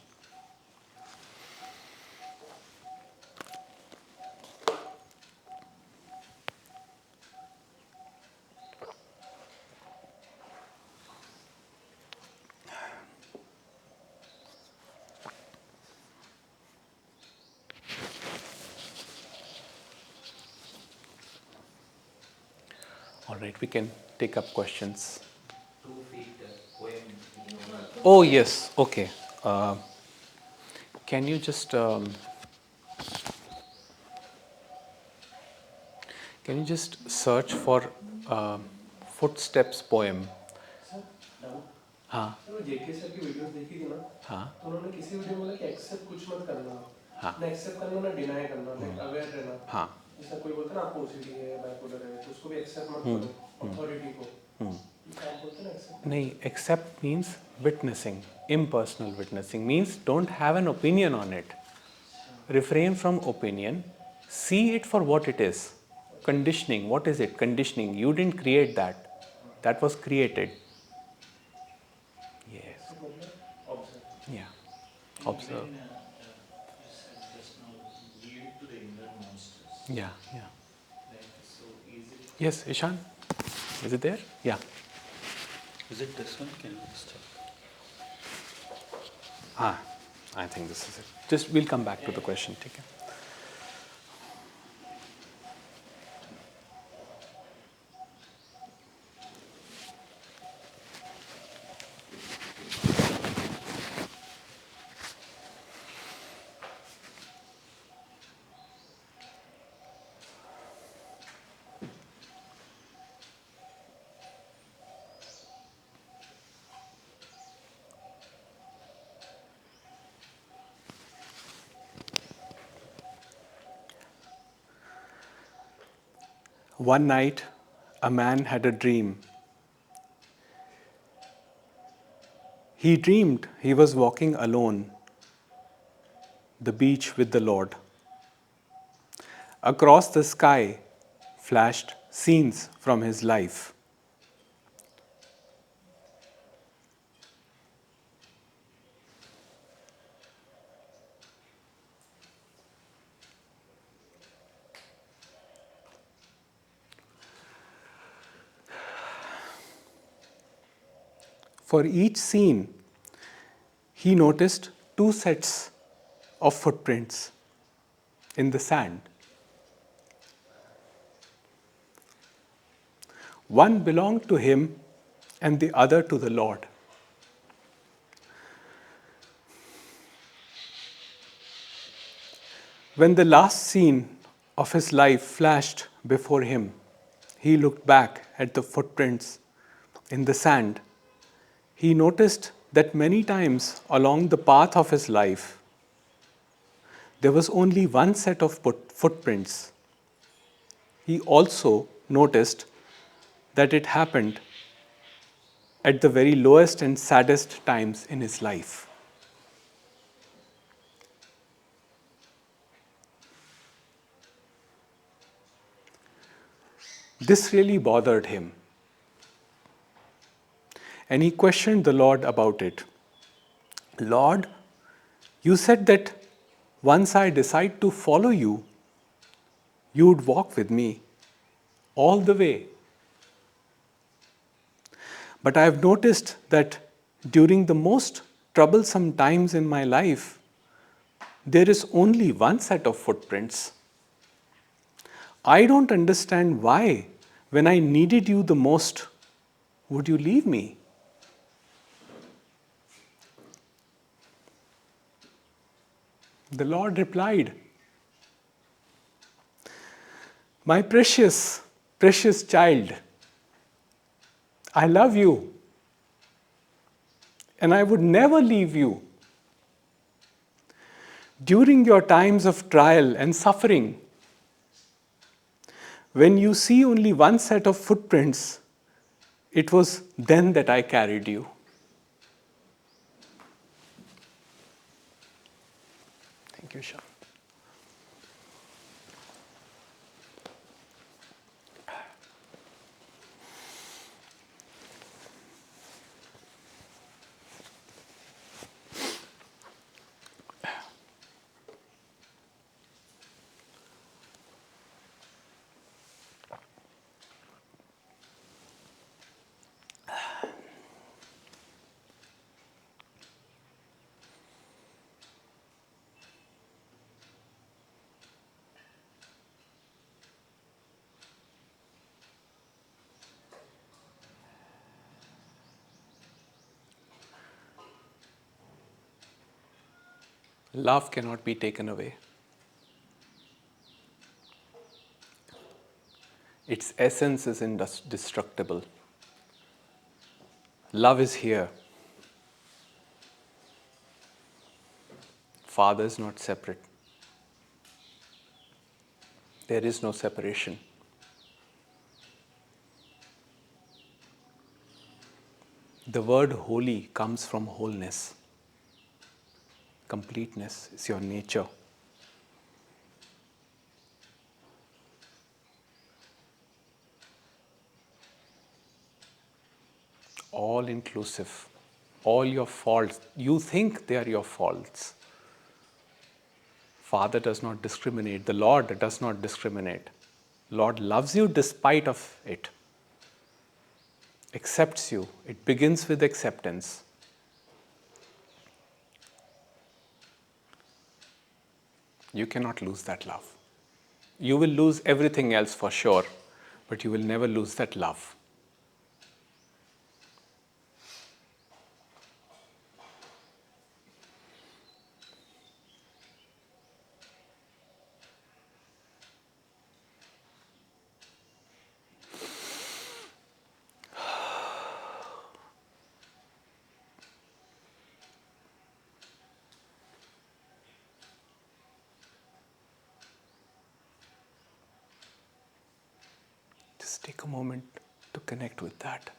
All right, we can take up questions. 2 feet poem. Oh, yes, okay. Can you just search for footsteps poem? हाँ तो जेके sir की videos देखी थी ना, हाँ तो उन्होंने किसी वीडियो में बोला कि एक्सेप्ट कुछ मत करना, हाँ ना एक्सेप्ट करना ना डिनाई करना, लाइक अवेयर रहना। हाँ जैसा कोई बोलता है ना आपको ओसीडी है, बाइपोलर है, तो उसको भी एक्सेप्ट मत करो, अथॉरिटी को। आप बोलते हैं ना एक्सेप्ट। नहीं, accept means witnessing. Impersonal witnessing means don't have an opinion on it. Refrain from opinion. See it for what it is. Conditioning, what is it? Conditioning. You didn't create that. That was created. Yes. Observe. Yeah. Observe. You said just now, yield to the inner monsters. Yeah, yeah. Like, so is it? Yes, Ishan? Is it there? Yeah. Is it this one? Can you just check? I think this is it. Just we'll come back to the question. Okay. One night, a man had a dream. He dreamed he was walking alone, the beach with the Lord. Across the sky flashed scenes from his life. For each scene, he noticed 2 sets of footprints in the sand. One belonged to him and the other to the Lord. When the last scene of his life flashed before him, he looked back at the footprints in the sand. He noticed that many times along the path of his life, there was only one set of footprints. He also noticed that it happened at the very lowest and saddest times in his life. This really bothered him. And he questioned the Lord about it. Lord, you said that once I decide to follow you, you would walk with me all the way. But I have noticed that during the most troublesome times in my life, there is only one set of footprints. I don't understand why, when I needed you the most, would you leave me? The Lord replied, my precious, precious child, I love you and I would never leave you. During your times of trial and suffering, when you see only one set of footprints, it was then that I carried you. Thank you, Shyam. Love cannot be taken away. Its essence is indestructible. Love is here. Father is not separate. There is no separation. The word holy comes from wholeness. Completeness is your nature. All inclusive. All your faults. You think they are your faults. Father does not discriminate. The Lord does not discriminate. Lord loves you despite of it. Accepts you. It begins with acceptance. You cannot lose that love. You will lose everything else for sure, but you will never lose that love. Just take a moment to connect with that.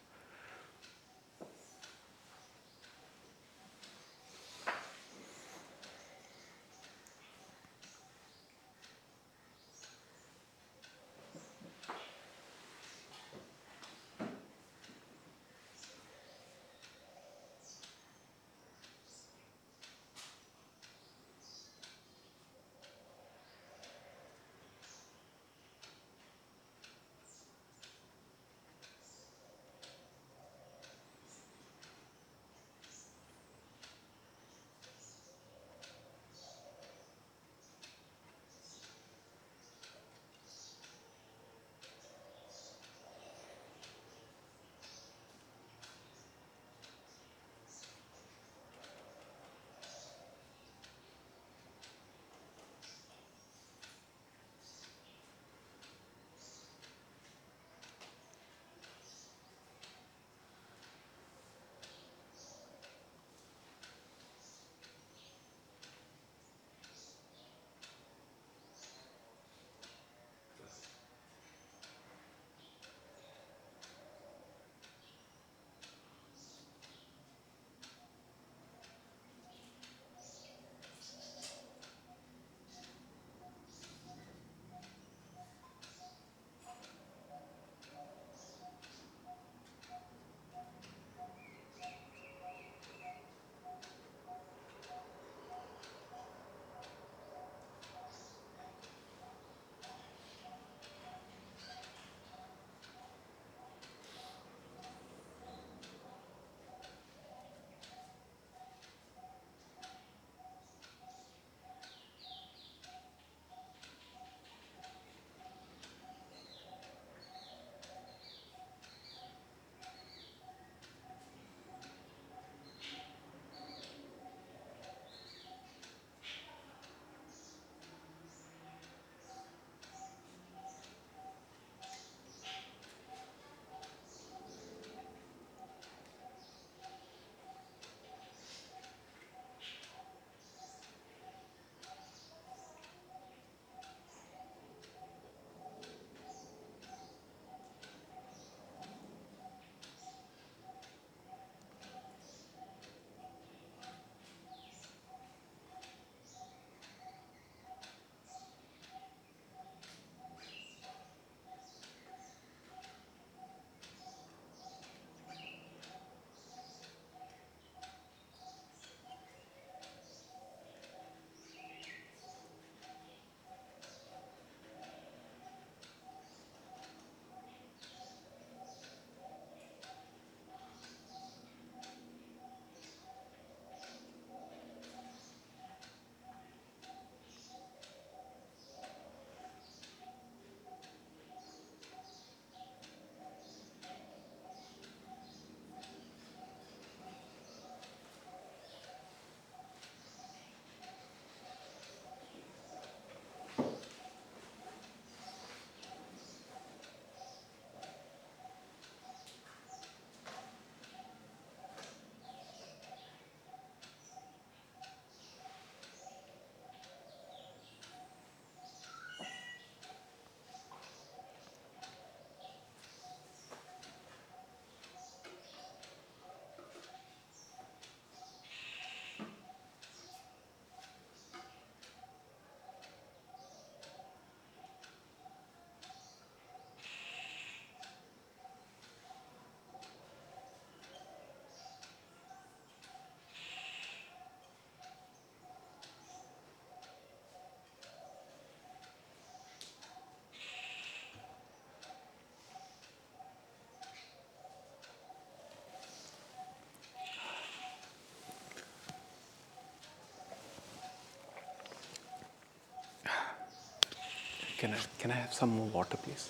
Can I have some more water, please?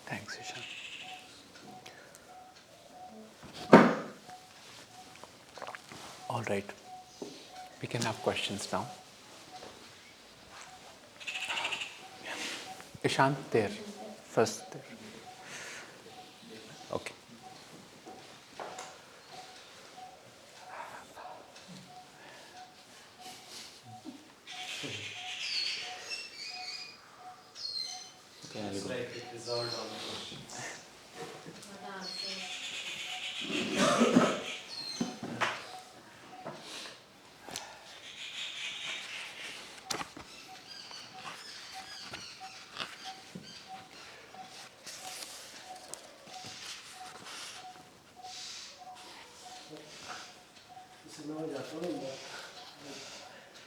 Thanks, Ishan. All right. We can have questions now. Ishan, there. First there. Okay. It's like it resolved all the questions. इसमें मैं जाता हूँ ना,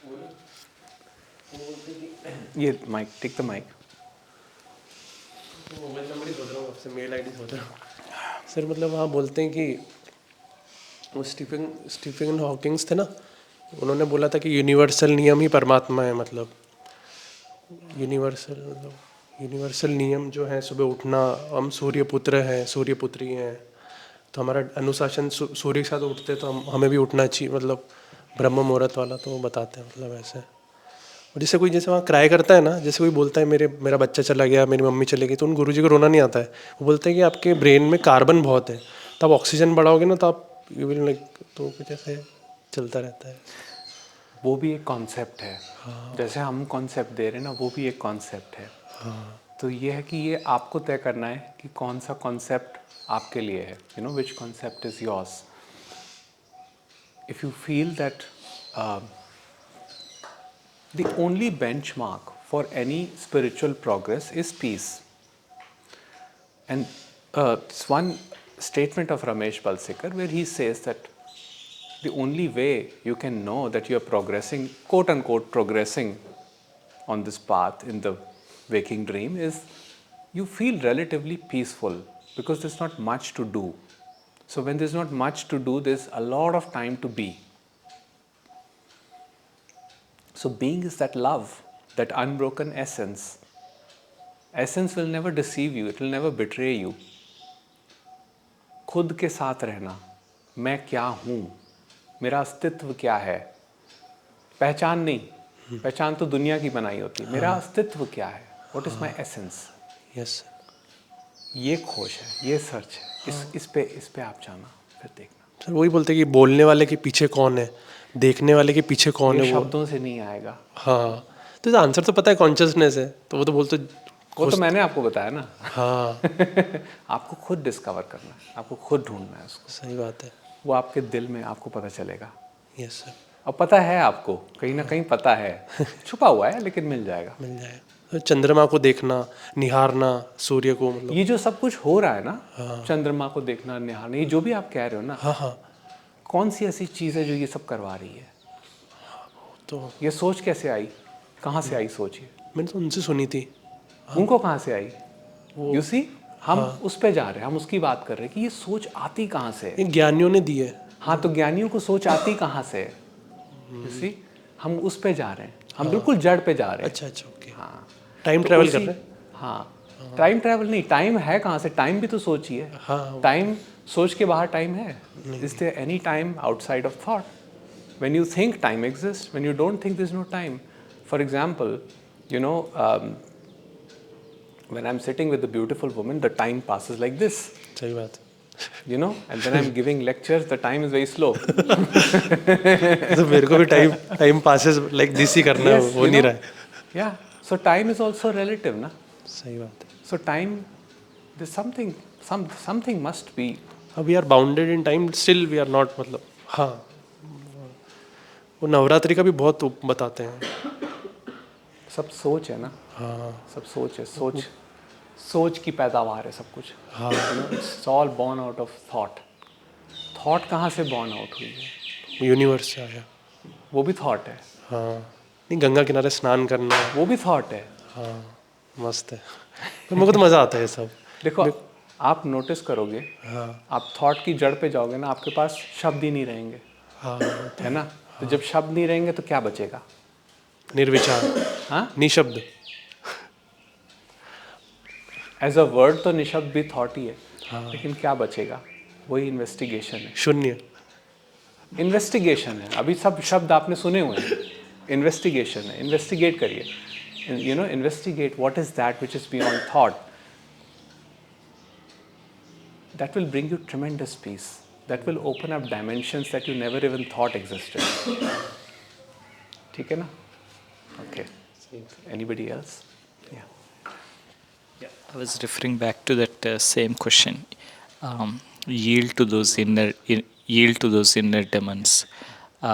वो बोलते कि ये mic, take the mic. Mobile number ही सोच रहा हूँ आपसे, मेल आईडी सोच रहा हूँ सर। मतलब वहाँ बोलते हैं कि वो स्टीफन हॉकिंग्स थे ना, उन्होंने बोला था कि यूनिवर्सल नियम ही परमात्मा है। मतलब यूनिवर्सल नियम जो है, सुबह उठना, हम सूर्यपुत्र हैं, सूर्यपुत्री हैं, तो हमारा अनुशासन सूर्य के साथ उठते तो हमें भी उठना चाहिए। मतलब ब्रह्म मुहूर्त वाला तो वो बताते हैं, मतलब ऐसे। और जैसे कोई जैसे वहाँ क्राई करता है ना, जैसे कोई बोलता है मेरा बच्चा चला गया, मेरी मम्मी चली गई, तो उन गुरुजी को रोना नहीं आता है। वो बोलते हैं कि आपके ब्रेन में कार्बन बहुत है, तो आप ऑक्सीजन बढ़ाओगे ना, तो आप यू विल लाइक, तो कुछ ऐसे चलता रहता है। वो भी एक कॉन्सेप्ट है। जैसे हम कॉन्सेप्ट दे रहे हैं ना, वो भी एक कॉन्सेप्ट है। तो ये है कि ये आपको तय करना है कि कौन सा कॉन्सेप्ट आपके लिए है। You know which concept is yours. If you feel that the only benchmark for any spiritual progress is peace. And it's one statement of Ramesh Balsekar where he says that the only way you can know that you are progressing, quote unquote, progressing on this path in the waking dream is you feel relatively peaceful because there's not much to do. So when there's not much to do, there's a lot of time to be. So being is that love, that unbroken essence. Essence will never deceive you, it will never betray you. खुद के साथ रहना, मैं क्या हूँ, मेरा अस्तित्व क्या है। पहचान नहीं, पहचान तो दुनिया की बनाई होती है। मेरा अस्तित्व क्या है, what is my essence. Yes, ये खोज है, ये सर्च है। इस पे आप जाना, फिर देखना। सर वही बोलते हैं कि बोलने वाले के पीछे कौन है, देखने वाले के पीछे कौन ये है। वो शब्दों से नहीं आएगा। हाँ, तो आंसर तो पता है, कॉन्शियसनेस है, तो वो तो बोलते वो तो मैंने आपको बताया ना। हाँ आपको खुद डिस्कवर करना है, आपको खुद ढूंढना है उसको। सही बात है। वो आपके दिल में आपको पता चलेगा। Yes sir. और पता है आपको, कहीं ना कहीं पता है, छुपा हुआ है लेकिन मिल जाएगा। मिल जाए। तो चंद्रमा को देखना, निहारना, सूर्य को, मतलब ये जो सब कुछ हो रहा है ना, चंद्रमा को देखना, निहारना, ये जो भी आप कह रहे हो ना, हाँ, कौन सी ऐसी चीज़ है जो ये सब करवा रही है। तो ये सोच कैसे आई, कहाँ से आई सोच ये। मैंने तो उनसे सुनी थी। उनको कहाँ से आई। यू सी, हम उस पे जा रहे हैं, हम उसकी बात कर रहे हैं कि ये सोच आती कहाँ से है। ये ज्ञानियों ने दी है। हाँ, तो ज्ञानियों को सोच आती कहाँ से है। यू सी, हम उस पे जा रहे हैं, हम बिल्कुल जड़ पे जा रहे हैं। अच्छा, ओके। हाँ, टाइम तो ट्रैवल कर रहे हैं। हाँ, टाइम ट्रैवल नहीं, टाइम है कहाँ से। टाइम भी तो सोच ही है। हाँ, टाइम सोच के बाहर टाइम है। Is there any time outside of thought. When you think time exist, when you don't think there is no time. For example, you know, when I'm sitting with a beautiful woman, the time passes like this. सही बात। You know, and then I'm giving lectures, the time is very slow. तो मेरे को भी time passes like this he करना है, Yes, वो you नहीं know? रहा है। Yeah, so time is also relative, na? सही बात है। So time, there's something must be. We are bounded in time, still we are not, मतलब हाँ। वो नवरात्रि का भी बहुत बताते हैं। सब सोच है ना। सब सोच है, सोच की पैदावार है सब कुछ. It's all born out of thought. Thought कहाँ से बॉर्न आउट हुई है? यूनिवर्स से आया. वो भी थॉट है. हाँ, नहीं गंगा किनारे स्नान करना, वो भी थॉट है. मस्त है. पर मेरे को तो मज़ा आता है सब. देखो, आप नोटिस करोगे, आप थॉट की जड़ पे जाओगे ना, आपके पास शब्द ही नहीं रहेंगे. है ना? तो जब शब्द नहीं रहेंगे तो क्या बचेगा? निर्विचार. हाँ, निशब्द. एज अ वर्ड तो निशब्द भी थॉट ही है. लेकिन क्या बचेगा? वही इन्वेस्टिगेशन है. शून्य. इन्वेस्टिगेशन है. अभी सब शब्द आपने सुने हुए हैं. इन्वेस्टिगेशन है. इन्वेस्टिगेट करिए. Investigate what is that which is beyond thought. That will bring you tremendous peace. That will open up dimensions that you never even thought existed. ठीक है ना? Okay. Anybody else? Yeah. Yeah, I was referring back to that same question. Yield to those inner demons. I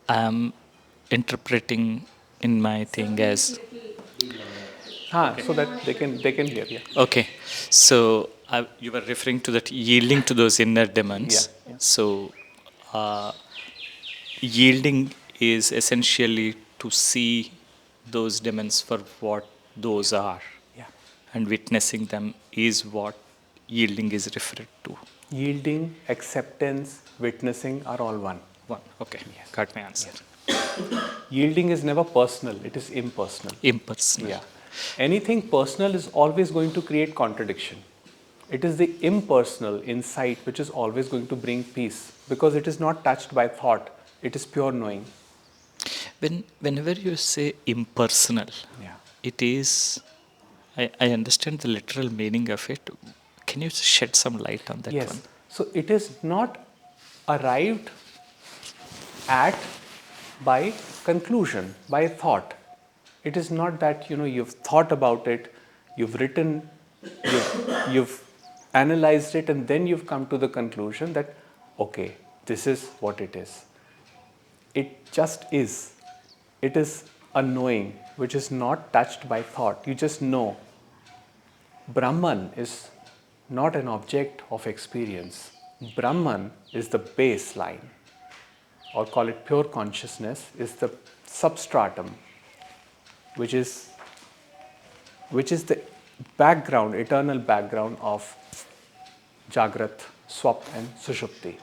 am interpreting in my thing as So that they can hear. Yeah. okay. So you were referring to that yielding to those inner demons. Yeah. So yielding is essentially to see those demons for what those are, Yeah. and witnessing them is what yielding is referred to. Yielding, acceptance, witnessing are all one. One. Okay. Got my answer. Yielding is never personal. It is impersonal. Impersonal. Yeah. Anything personal is always going to create contradiction. It is the impersonal insight which is always going to bring peace, because it is not touched by thought. It is pure knowing. Whenever you say impersonal, Yeah. it is. I understand the literal meaning of it. Can you shed some light on that Yes. one? So it is not arrived at by conclusion, by thought. It is not that you've thought about it, you've written, you've analyzed it, and then you've come to the conclusion that okay, this is what it is. It just is. It is a knowing which is not touched by thought. You just know. Brahman is not an object of experience. Brahman is the baseline, or call it pure consciousness, is the substratum, which is the background, eternal background of Jagrat, Swap and Sushupti.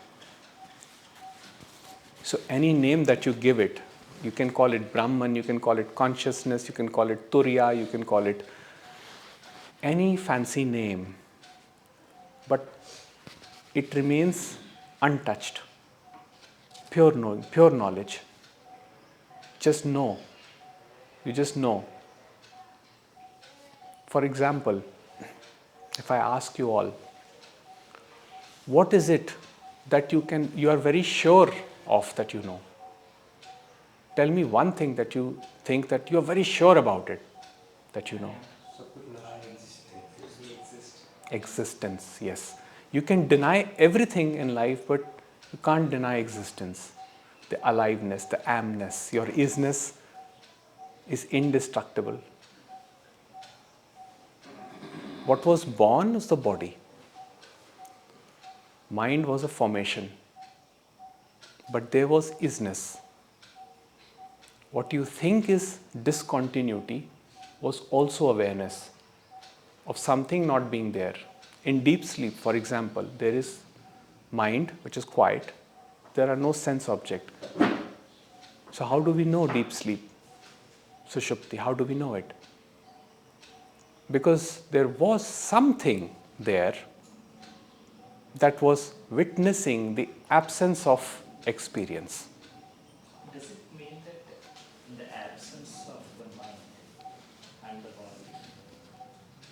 So any name that you give it, you can call it Brahman, you can call it consciousness, you can call it Turiya, you can call it any fancy name, but it remains untouched. Pure knowing, pure knowledge. Just know. You just know. For example, if I ask you all, what is it that you are very sure of that you know? Tell me one thing that you think that you are very sure about it, that you know. Existence, yes. You can deny everything in life, but you can't deny existence. The aliveness, the amness, your isness is indestructible. What was born was the body. Mind was a formation, but there was isness. What you think is discontinuity was also awareness of something not being there. In deep sleep, for example, there is mind which is quiet. There are no sense object. So how do we know deep sleep? Sushupti, how do we know it? Because there was something there that was witnessing the absence of experience. Does it mean that in the absence of the mind and the body,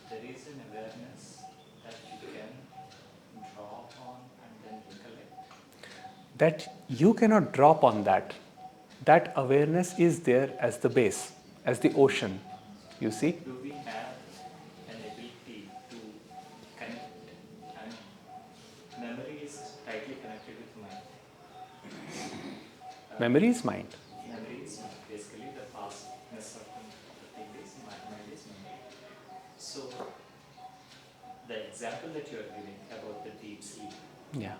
there is an awareness that you can draw upon and then recollect? That you cannot drop on that. That awareness is there as the base, as the ocean. You see? Do we have an ability to connect? And memory is tightly connected with mind. Memory is mind. Memory is basically the pastness of the that you are giving about the deep sleep. Yeah.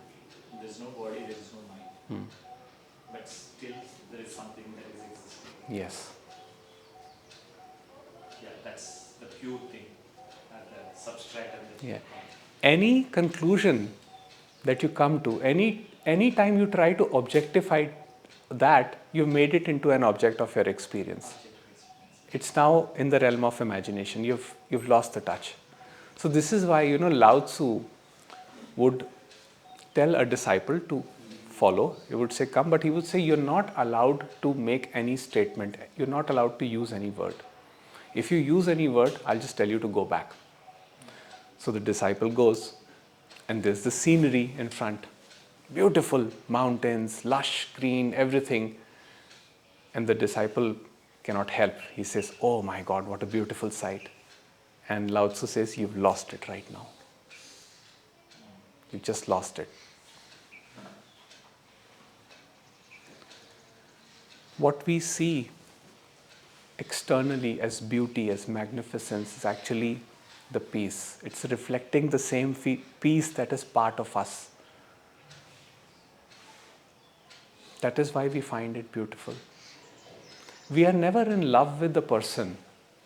There's no body, there is no mind. Hmm. But still, there is something that is existing. Yes. Yeah, that's the pure thing, the substratum that Yeah. you call. Any conclusion that you come to, any time you try to objectify that, you've made it into an object of your experience. Objective experience. It's now in the realm of imagination. You've lost the touch. So this is why Lao Tzu would tell a disciple to follow. He would say, come, but he would say, you're not allowed to make any statement. You're not allowed to use any word. If you use any word, I'll just tell you to go back. So the disciple goes, and there's the scenery in front. Beautiful mountains, lush, green, everything. And the disciple cannot help. He says, oh my God, what a beautiful sight. And Lao Tzu says, you've lost it right now. You just lost it. What we see externally as beauty, as magnificence, is actually the peace. It's reflecting the same peace that is part of us. That is why we find it beautiful. We are never in love with the person,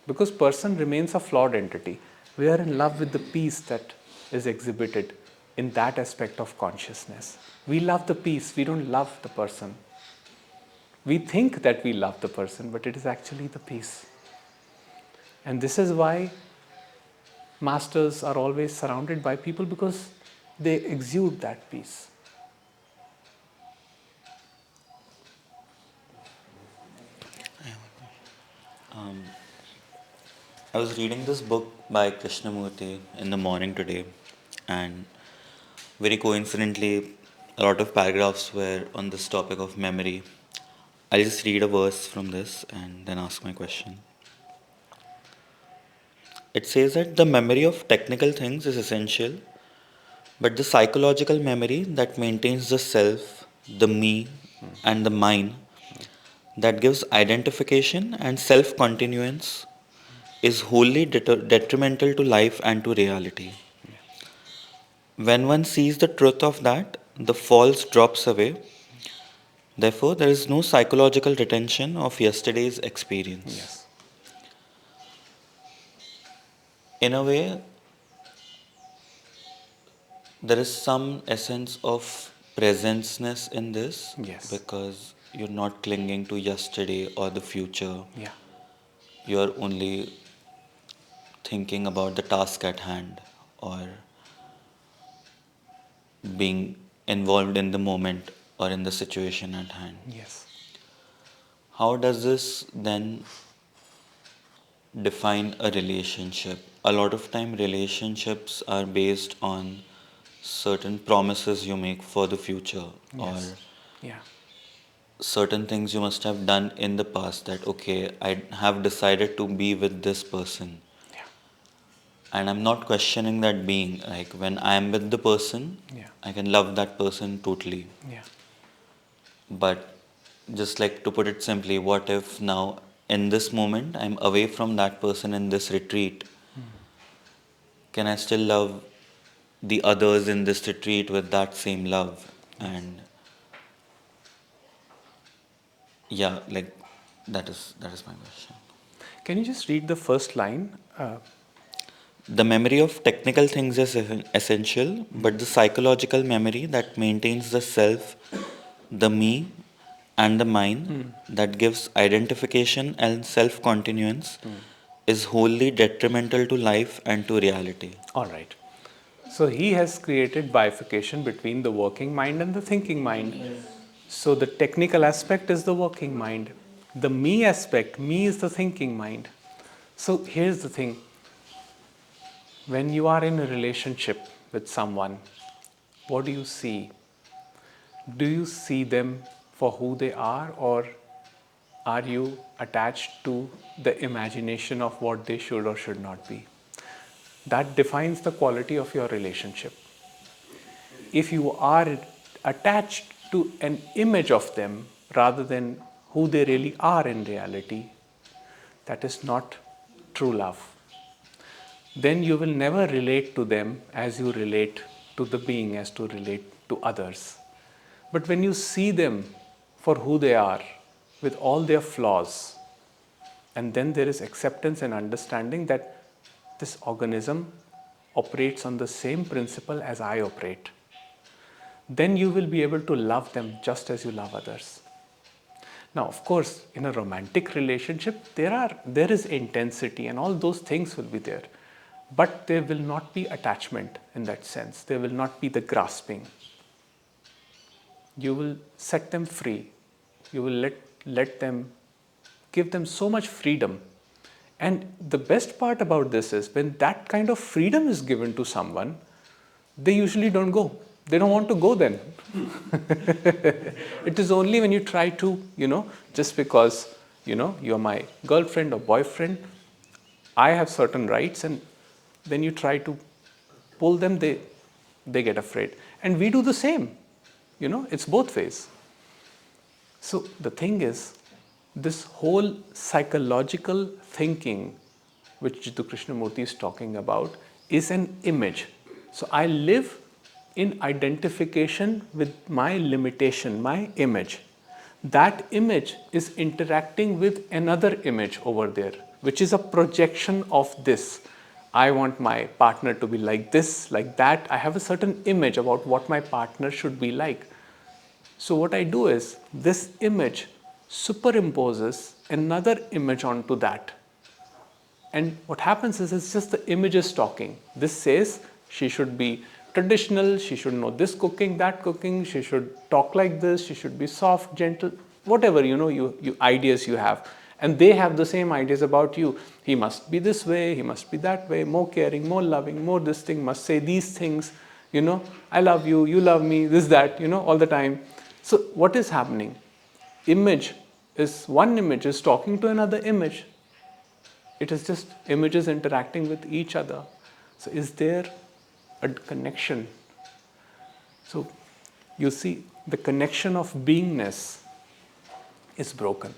because person remains a flawed entity. We are in love with the peace that is exhibited in that aspect of consciousness. We love the peace, we don't love the person. We think that we love the person, but it is actually the peace. And this is why masters are always surrounded by people, because they exude that peace. I was reading this book by Krishnamurti in the morning today, and very coincidentally, a lot of paragraphs were on this topic of memory. I'll just read a verse from this and then ask my question. It says that the memory of technical things is essential, but the psychological memory that maintains the self, the me, and the mine, that gives identification and self continuance, is wholly detrimental to life and to reality. When one sees the truth of that, the false drops away. Therefore, there is no psychological retention of yesterday's experience. Yes. In a way, there is some essence of presenceness in this, Yes. because you're not clinging to yesterday or the future. Yeah. You're only thinking about the task at hand or being involved in the moment or in the situation at hand. Yes. How does this then define a relationship? A lot of time relationships are based on certain promises you make for the future, Yes. or Yeah. certain things you must have done in the past, that okay, I have decided to be with this person, Yeah. and I'm not questioning that being. Like when I am with the person, Yeah. I can love that person totally. Yeah. But just like to put it simply, what if now in this moment I'm away from that person in this retreat? Can I still love the others in this retreat with that same love? And yeah, like that is my question. Can you just read the first line? The memory of technical things is essential, but the psychological memory that maintains the self, the me, and the mine, that gives identification and self continuance, is wholly detrimental to life and to reality. All right. So he has created bifurcation between the working mind and the thinking mind. So the technical aspect is the working mind. The me aspect, me is the thinking mind. So here's the thing. When you are in a relationship with someone, what do you see? Do you see them for who they are, or are you attached to the imagination of what they should or should not be? That defines the quality of your relationship. If you are attached to an image of them rather than who they really are in reality, that is not true love. then you will never relate to them as you relate to the being, as to relate to others. But when you see them for who they are, with all their flaws, and then there is acceptance and understanding that this organism operates on the same principle as I operate, then you will be able to love them just as you love others. Now, of course, in a romantic relationship, there is intensity and all those things will be there. But there will not be attachment in that sense. There will not be the grasping. You will set them free. You will let them, give them so much freedom. And the best part about this is when that kind of freedom is given to someone, they usually don't go. They don't want to go then. It is only when you try to, just because, you're my girlfriend or boyfriend, I have certain rights, and then you try to pull them, they get afraid. And we do the same. It's both ways. So the thing is, this whole psychological thinking, which Jiddu Krishnamurti is talking about, is an image. So I live in identification with my limitation, my image. That image is interacting with another image over there, which is a projection of this. I want my partner to be like this, like that. I have a certain image about what my partner should be like. So what I do is, this image superimposes another image onto that. And what happens is, it's just the images talking. This says she should be traditional, she should know this cooking, that cooking, she should talk like this, she should be soft, gentle, whatever, you ideas you have. And they have the same ideas about you. He must be this way, he must be that way, more caring, more loving, more this thing, must say these things, I love you, you love me, this, that, all the time. So what is happening? One image is talking to another image. It is just images interacting with each other. So is there a connection? So you see, the connection of beingness is broken.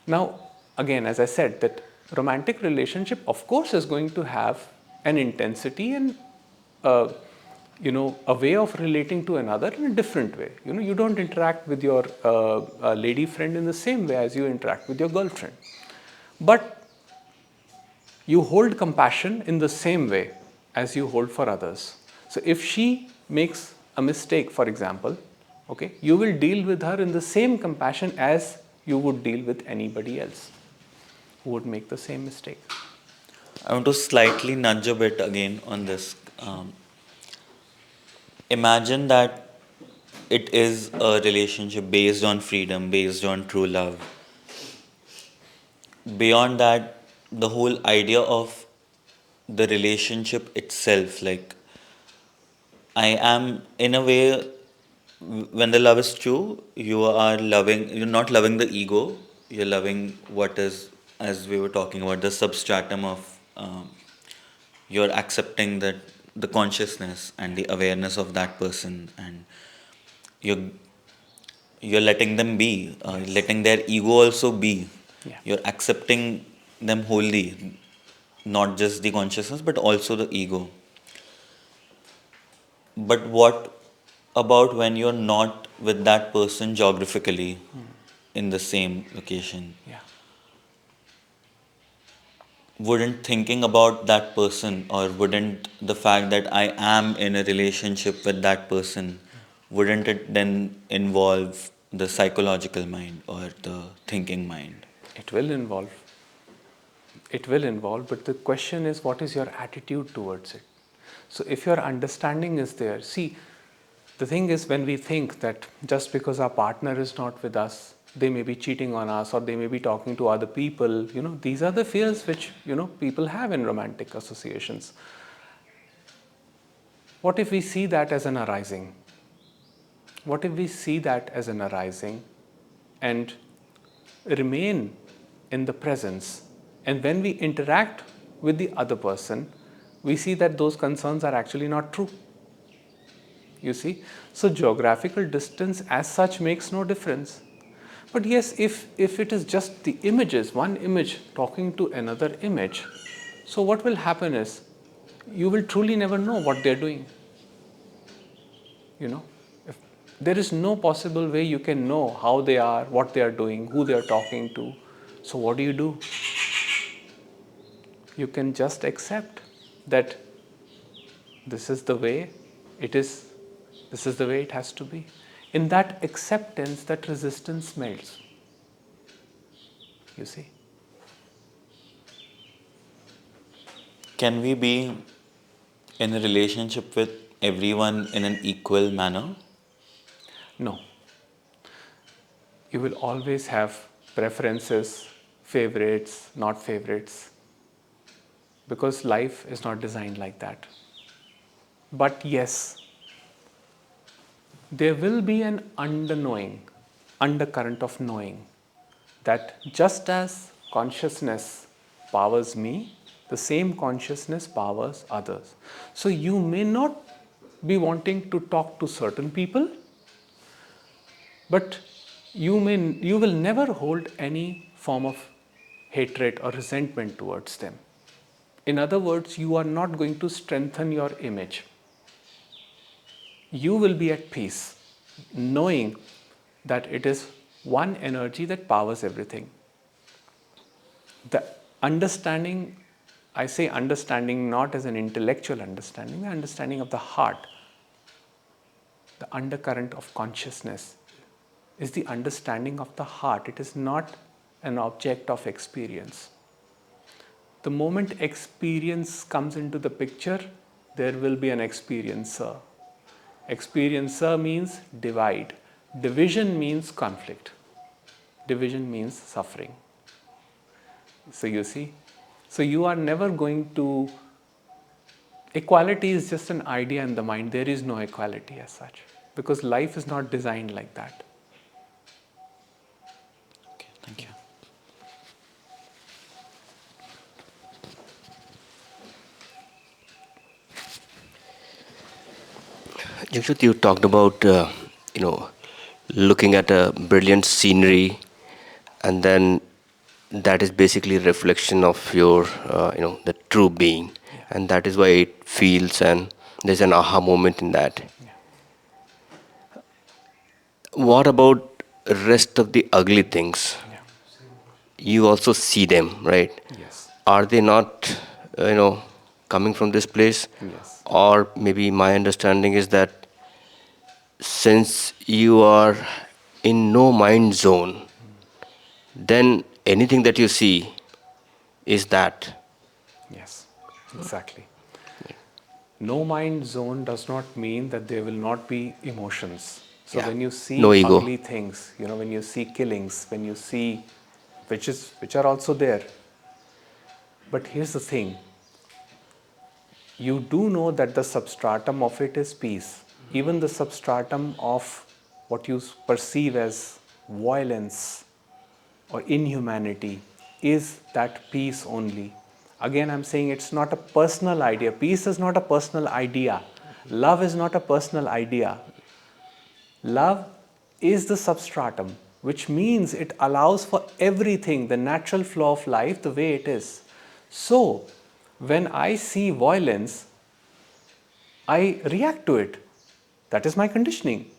Now, again, as I said, that romantic relationship, of course, is going to have an intensity and a way of relating to another in a different way. You don't interact with your lady friend in the same way as you interact with your girlfriend. But you hold compassion in the same way as you hold for others. So if she makes a mistake, for example, okay, you will deal with her in the same compassion as you would deal with anybody else who would make the same mistake. I want to slightly nudge a bit again on this. Imagine that it is a relationship based on freedom, based on true love. Beyond that, the whole idea of the relationship itself, like I am in a way, when the love is true, you're not loving the ego, you're loving what is, as we were talking about, the substratum of, you're accepting that the consciousness and the awareness of that person, and you're letting them be, letting their ego also be. Yeah. You're accepting them wholly, not just the consciousness, but also the ego. But what about when you're not with that person geographically in the same location? Yeah. Wouldn't thinking about that person, or wouldn't the fact that I am in a relationship with that person, wouldn't it then involve the psychological mind or the thinking mind? It will involve. It will involve, but the question is, what is your attitude towards it? So if your understanding is there, see, the thing is, when we think that just because our partner is not with us, they may be cheating on us, or they may be talking to other people, these are the fears which, people have in romantic associations. What if we see that as an arising? What if we see that as an arising and remain in the presence? And when we interact with the other person, we see that those concerns are actually not true. You see? So geographical distance as such makes no difference. But yes, if it is just the images, one image talking to another image, So what will happen is, you will truly never know what they're doing. You know, if there is no possible way you can know how they are, what they are doing, who they are talking to. So what do? You can just accept that this is the way it is, this is the way it has to be. In that acceptance, that resistance melts. You see? Can we be in a relationship with everyone in an equal manner? No. You will always have preferences, favorites, not favorites, because life is not designed like that. But yes, there will be an undercurrent of knowing that just as consciousness powers me, the same consciousness powers others. So you may not be wanting to talk to certain people, but you will never hold any form of hatred or resentment towards them. In other words, you are not going to strengthen your image. You will be at peace, knowing that it is one energy that powers everything. The understanding, I say understanding not as an intellectual understanding, the understanding of the heart, the undercurrent of consciousness is the understanding of the heart. It is not an object of experience. The moment experience comes into the picture, there will be an experiencer. Experiencer means divide. Division means conflict. Division means suffering. So you see, so you are never going to, equality is just an idea in the mind. There is no equality as such, because life is not designed like that. Okay, thank you. Jagjot, you talked about looking at a brilliant scenery, and then that is basically a reflection of your the true being, Yeah. and that is why it feels, and there's an aha moment in that. Yeah. What about rest of the ugly things? Yeah. You also see them, right? Yes. Are they not coming from this place? Yes. Or maybe my understanding is that since you are in no mind zone, then anything that you see is that. Yes. Exactly. No mind zone does not mean that there will not be emotions. So Yeah. when you No see ego. ugly things, when you see killings, when you see, which are also there. But here's the thing, you do know that the substratum of it is peace. Even the substratum of what you perceive as violence or inhumanity is that peace only. Again, I'm saying it's not a personal idea. Peace is not a personal idea. Love is not a personal idea. Love is the substratum, which means it allows for everything, the natural flow of life, the way it is. So, when I see violence, I react to it. That is my conditioning.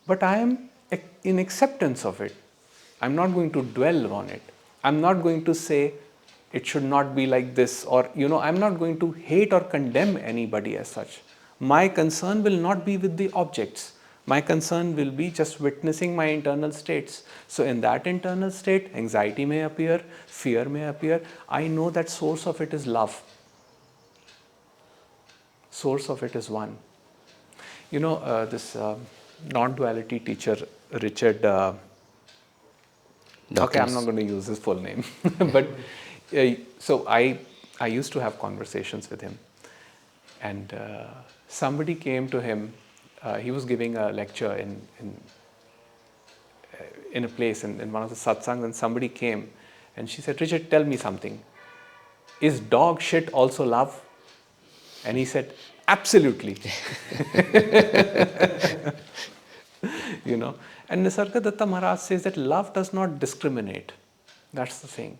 But I am in acceptance of it. I'm not going to dwell on it. I'm not going to say it should not be like this, or I'm not going to hate or condemn anybody as such. My concern will not be with the objects. My concern will be just witnessing my internal states. So in that internal state, anxiety may appear, fear may appear. I know that source of it is love. Source of it is one. This non-duality teacher, Richard, okay, I'm not going to use his full name, but so I used to have conversations with him, and somebody came to him. He was giving a lecture in a place in one of the satsangs, and somebody came, and she said, "Richard, tell me something. Is dog shit also love?" And he said, "Absolutely." And Nisargadatta Maharaj says that love does not discriminate. That's the thing.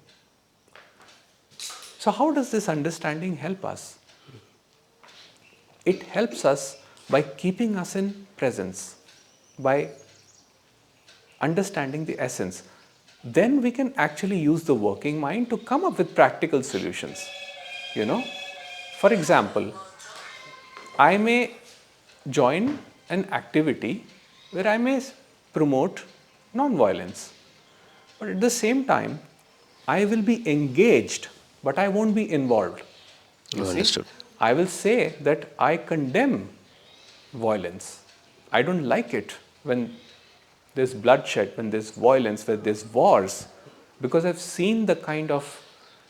So how does this understanding help us? It helps us by keeping us in presence, by understanding the essence. Then we can actually use the working mind to come up with practical solutions. You know, for example, I may join an activity where I may promote non-violence, but at the same time, I will be engaged, but I won't be involved. You see, Understood. I will say that I condemn violence. I don't like it when there's bloodshed, when there's violence, when there's wars, because I've seen the kind of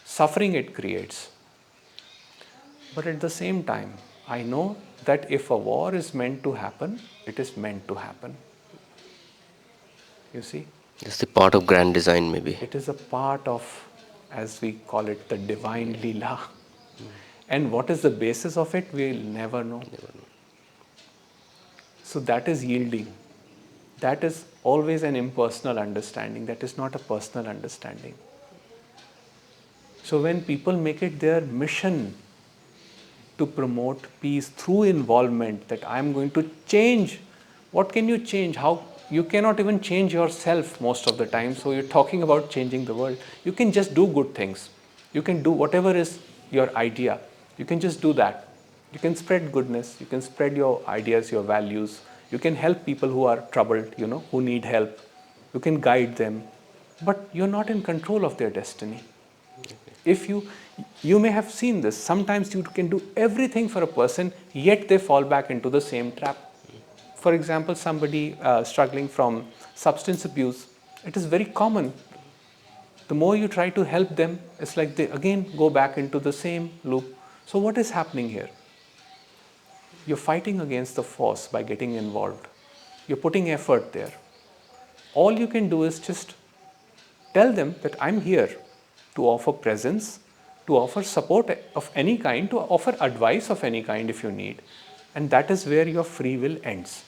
suffering it creates. But at the same time, I know that if a war is meant to happen, it is meant to happen. You see, It's the part of grand design, maybe. it is a part of, as we call it, the divine Leela. And what is the basis of it, we'll never know. So that is yielding. That is always an impersonal understanding. That is not a personal understanding. So when people make it their mission to promote peace through involvement, that I'm going to change, what can you change? How? You cannot even change yourself most of the time. So you're talking about changing the world. You can just do good things. You can do whatever is your idea. You can just do that. You can spread goodness. You can spread your ideas, your values. You can help people who are troubled, who need help. You can guide them. But you're not in control of their destiny. If you may have seen this, sometimes you can do everything for a person, yet they fall back into the same trap. For example, somebody struggling from substance abuse, it is very common. The more you try to help them, it's like they again go back into the same loop. So what is happening here? You're fighting against the force by getting involved. You're putting effort there. All you can do is just tell them that I'm here to offer presence, to offer support of any kind, to offer advice of any kind if you need. And that is where your free will ends.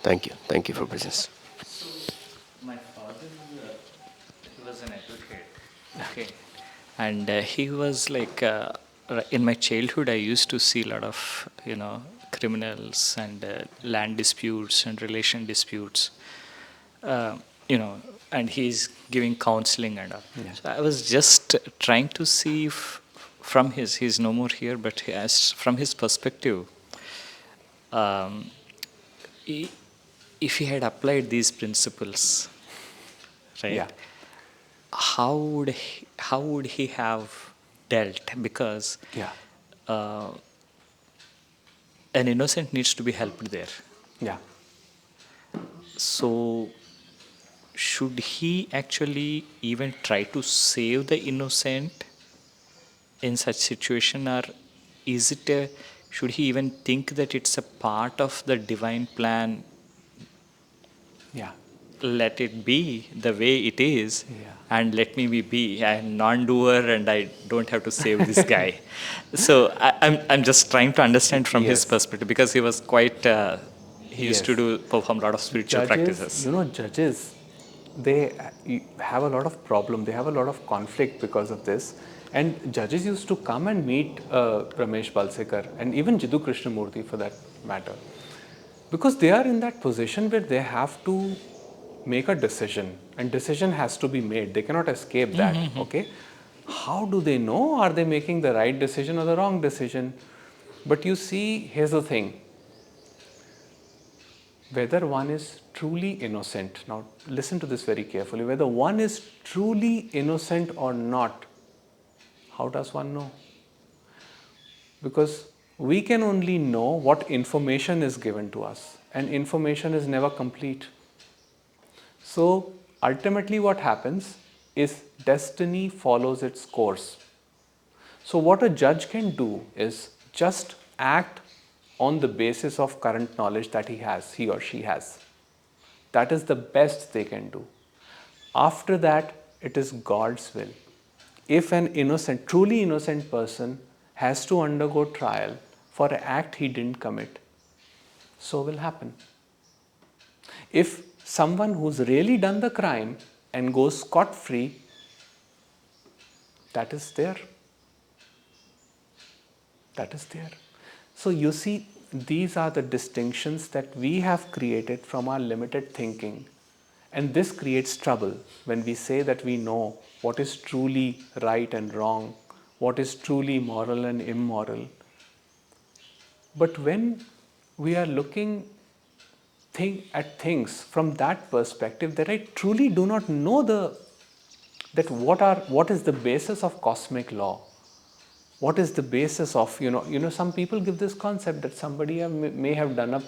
Thank you. Thank you for presence. So, my father, he was an advocate. Okay. And he was like, in my childhood, I used to see a lot of, criminals and land disputes and relation disputes. You know, and he's giving counseling and all. Yeah. So I was just trying to see if, from he's no more here, but from his perspective, um, if he had applied these principles, right? Yeah. How would he have dealt? Because Yeah. an innocent needs to be helped there. Yeah. So should he actually even try to save the innocent in such situation, or is it should he even think that it's a part of the divine plan? Yeah. Let it be the way it is, Yeah. and let me be. I'm non-doer and I don't have to save this guy. So I'm just trying to understand from his Yes. perspective, because he was quite he used to Yes. perform a lot of spiritual practices. Judges, they have a lot of problem. They have a lot of conflict because of this. And judges used to come and meet Ramesh Balsekar and even Jiddu Krishnamurti for that matter. Because they are in that position where they have to make a decision, and decision has to be made. They cannot escape that. Okay, how do they know, are they making the right decision or the wrong decision? But you see, here's the thing, whether one is truly innocent, now listen to this very carefully, whether one is truly innocent or not, how does one know? Because we can only know what information is given to us, and information is never complete. So ultimately what happens is destiny follows its course. So what a judge can do is just act on the basis of current knowledge that he or she has. That is the best they can do. After that, it is God's will. If an innocent, truly innocent person has to undergo trial for an act he didn't commit, so will happen. If someone who's really done the crime and goes scot-free, That is there. That is there. So you see, these are the distinctions that we have created from our limited thinking. And this creates trouble when we say that we know what is truly right and wrong, what is truly moral and immoral. But when we are looking at things from that perspective, that I truly do not know what is the basis of cosmic law. What is the basis of, some people give this concept that somebody may have done a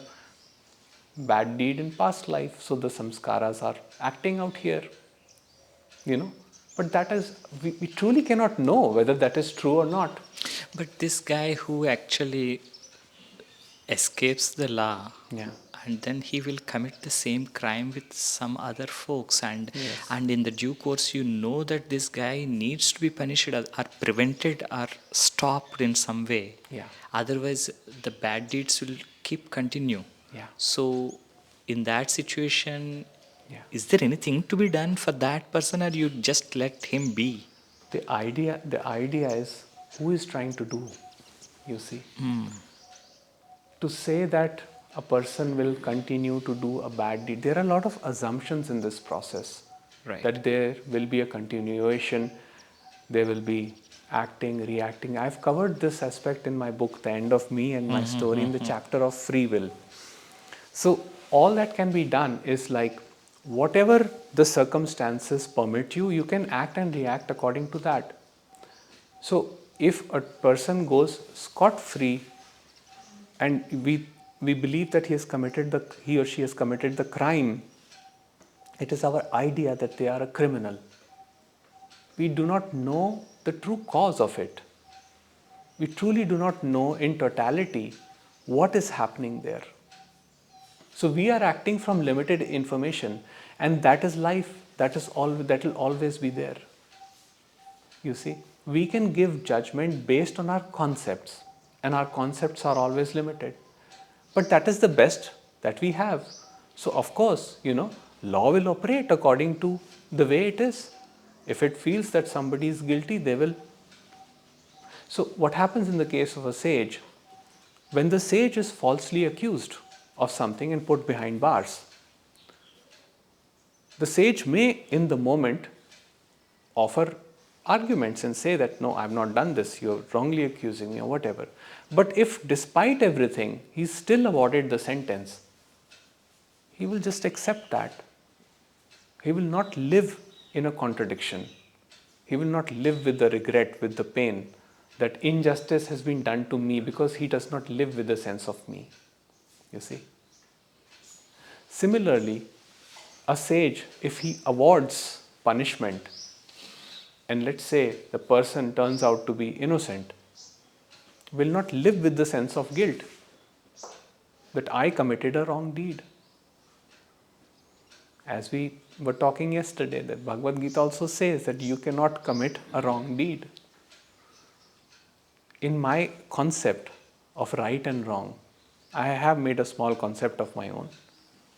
bad deed in past life, so the samskaras are acting out here, But that is, we truly cannot know whether that is true or not. But this guy who actually escapes the law, Yeah. and then he will commit the same crime with some other folks, and Yes. and in the due course you know that this guy needs to be punished or prevented or stopped in some way. Yeah. Otherwise the bad deeds will keep continue. Yeah. So in that situation, Yeah. is there anything to be done for that person, or you just let him be? The idea is, who is trying to do, you see. To say that a person will continue to do a bad deed, there are a lot of assumptions in this process. Right. That there will be a continuation, there will be acting, reacting. I've covered this aspect in my book, The End of Me and My Story, in the chapter of free will. So all that can be done is like, whatever the circumstances permit you, you can act and react according to that. So if a person goes scot-free, and we believe that he or she has committed the crime, it is our idea that they are a criminal. We do not know the true cause of it. We truly do not know in totality what is happening there. So we are acting from limited information, and that is life. That will always be there. You see, we can give judgment based on our concepts, and our concepts are always limited. But that is the best that we have. So of course, law will operate according to the way it is. If it feels that somebody is guilty, they will. So what happens in the case of a sage? When the sage is falsely accused of something and put behind bars, the sage may in the moment offer arguments and say that, no, I've not done this, you're wrongly accusing me or whatever. But if despite everything, he's still awarded the sentence, he will just accept that. He will not live in a contradiction. He will not live with the regret, with the pain that injustice has been done to me, because he does not live with the sense of me. You see? Similarly, a sage, if he awards punishment, and let's say the person turns out to be innocent, will not live with the sense of guilt that I committed a wrong deed. As we were talking yesterday, that Bhagavad Gita also says that you cannot commit a wrong deed. In my concept of right and wrong, I have made a small concept of my own.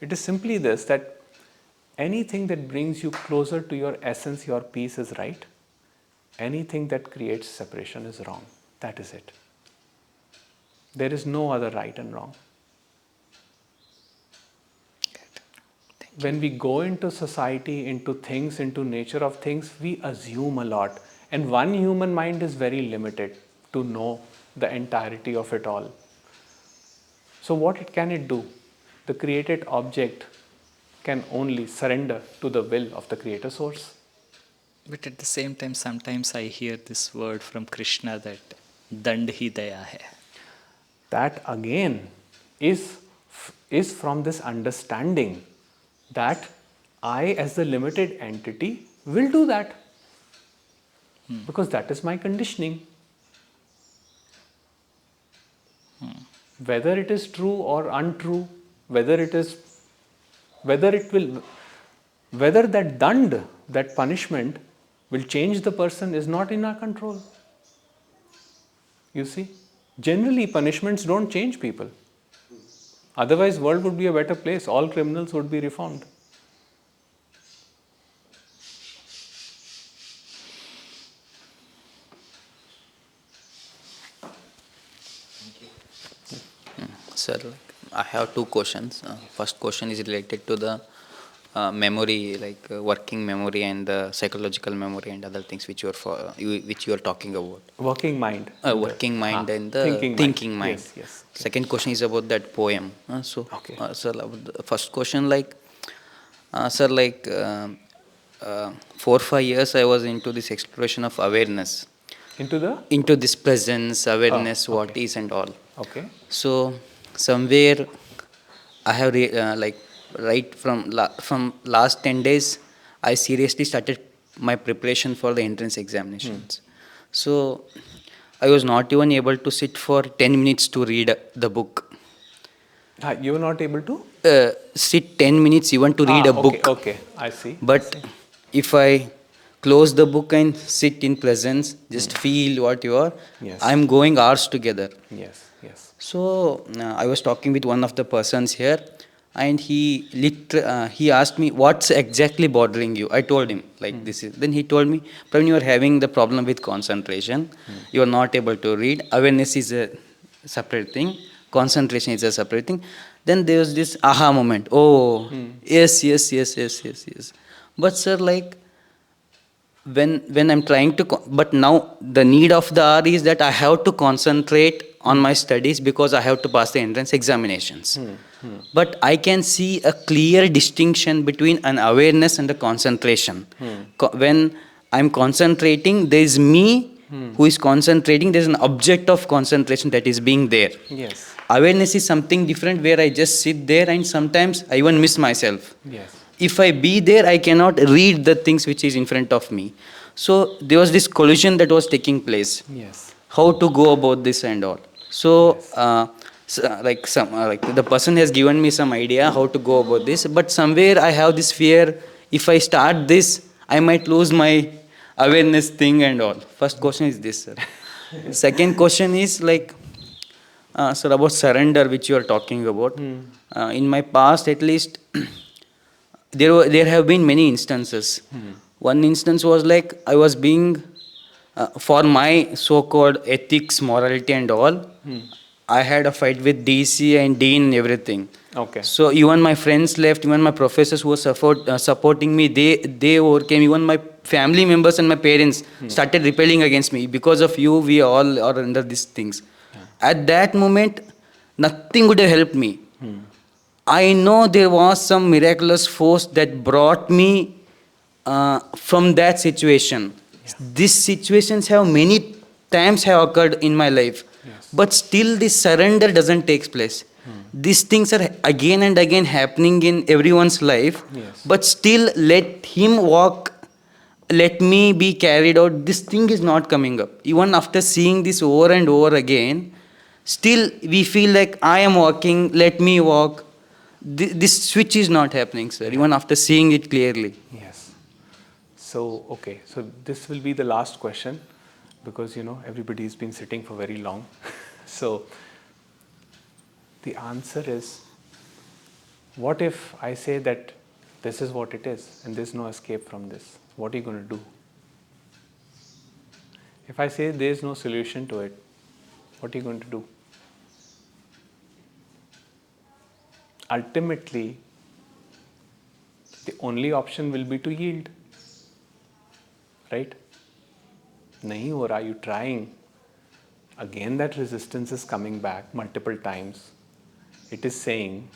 It is simply this, that anything that brings you closer to your essence, your peace, is right. Anything that creates separation is wrong. That is it. There is no other right and wrong. When we go into society, into things, into nature of things, we assume a lot. And one human mind is very limited to know the entirety of it all. So what can it do? The created object can only surrender to the will of the creator source. But at the same time, sometimes I hear this word from Krishna that dand hi daya hai. That again is from this understanding that I, as the limited entity, will do that. Because that is my conditioning. Whether it is true or untrue, whether that dand, that punishment, will change the person is not in our control. You see, generally punishments don't change people. Otherwise, world would be a better place. All criminals would be reformed. have two questions. First question is related to the memory, like working memory and psychological memory and other things which which you are talking about. Working mind. Working mind and the Thinking thinking mind. Yes, yes. Okay. Second question is about that poem. Okay. Sir, the first question, like, sir, like 4 or 5 years I was into this exploration of awareness. Into this presence, awareness, Oh, what okay. is and all. Okay. So somewhere I have like right from last 10 days, I seriously started my preparation for the entrance examinations. So I was not even able to sit for 10 minutes to read the book. You were not able to? Sit 10 minutes even to read a book. Okay, I see. But if I close the book and sit in presence, just feel what you are, Yes. I'm going hours together. Yes, yes. So I was talking with one of the persons here, and he asked me, what's exactly bothering you? I told him like this is. Then he told me, Praveen, you are having the problem with concentration. You are not able to read. Awareness is a separate thing. Concentration is a separate thing. Then there was this aha moment. Oh, yes. But sir, like when I'm trying to, but now the need of the hour is that I have to concentrate on my studies because I have to pass the entrance examinations. But I can see a clear distinction between an awareness and a concentration. When I'm concentrating, there is me who is concentrating. There's an object of concentration that is being there. Yes. Awareness is something different where I just sit there and sometimes I even miss myself. Yes. If I be there, I cannot read the things which is in front of me. So there was this collision that was taking place. Yes. How to go about this and all. So, like the person has given me some idea how to go about this, but somewhere I have this fear. If I start this, I might lose my awareness thing and all. First question is this, sir. Second question is like, sir, about surrender, which you are talking about. In my past, at least. There have been many instances. One instance was like I was being, for my so-called ethics, morality and all, I had a fight with DC and Dean and everything. Okay. So even my friends left, even my professors who were supporting me, they overcame. Even my family members and my parents started rebelling against me. Because of you, we all are under these things. At that moment, nothing would have helped me. I know there was some miraculous force that brought me from that situation. These situations have many times have occurred in my life, but still this surrender doesn't take place. These things are again and again happening in everyone's life, but still let him walk, let me be carried out. This thing is not coming up. Even after seeing this over and over again, still we feel like I am walking, let me walk. This switch is not happening, sir, even after seeing it clearly. Yes. So, okay. So this will be the last question because, everybody's been sitting for very long. So the answer is, what if I say that this is what it is and there's no escape from this? What are you going to do? If I say there's no solution to it, what are you going to do? Ultimately, the only option will be to yield. Right? Nahi ho raha, you trying. Again, that resistance is coming back multiple times. It is saying,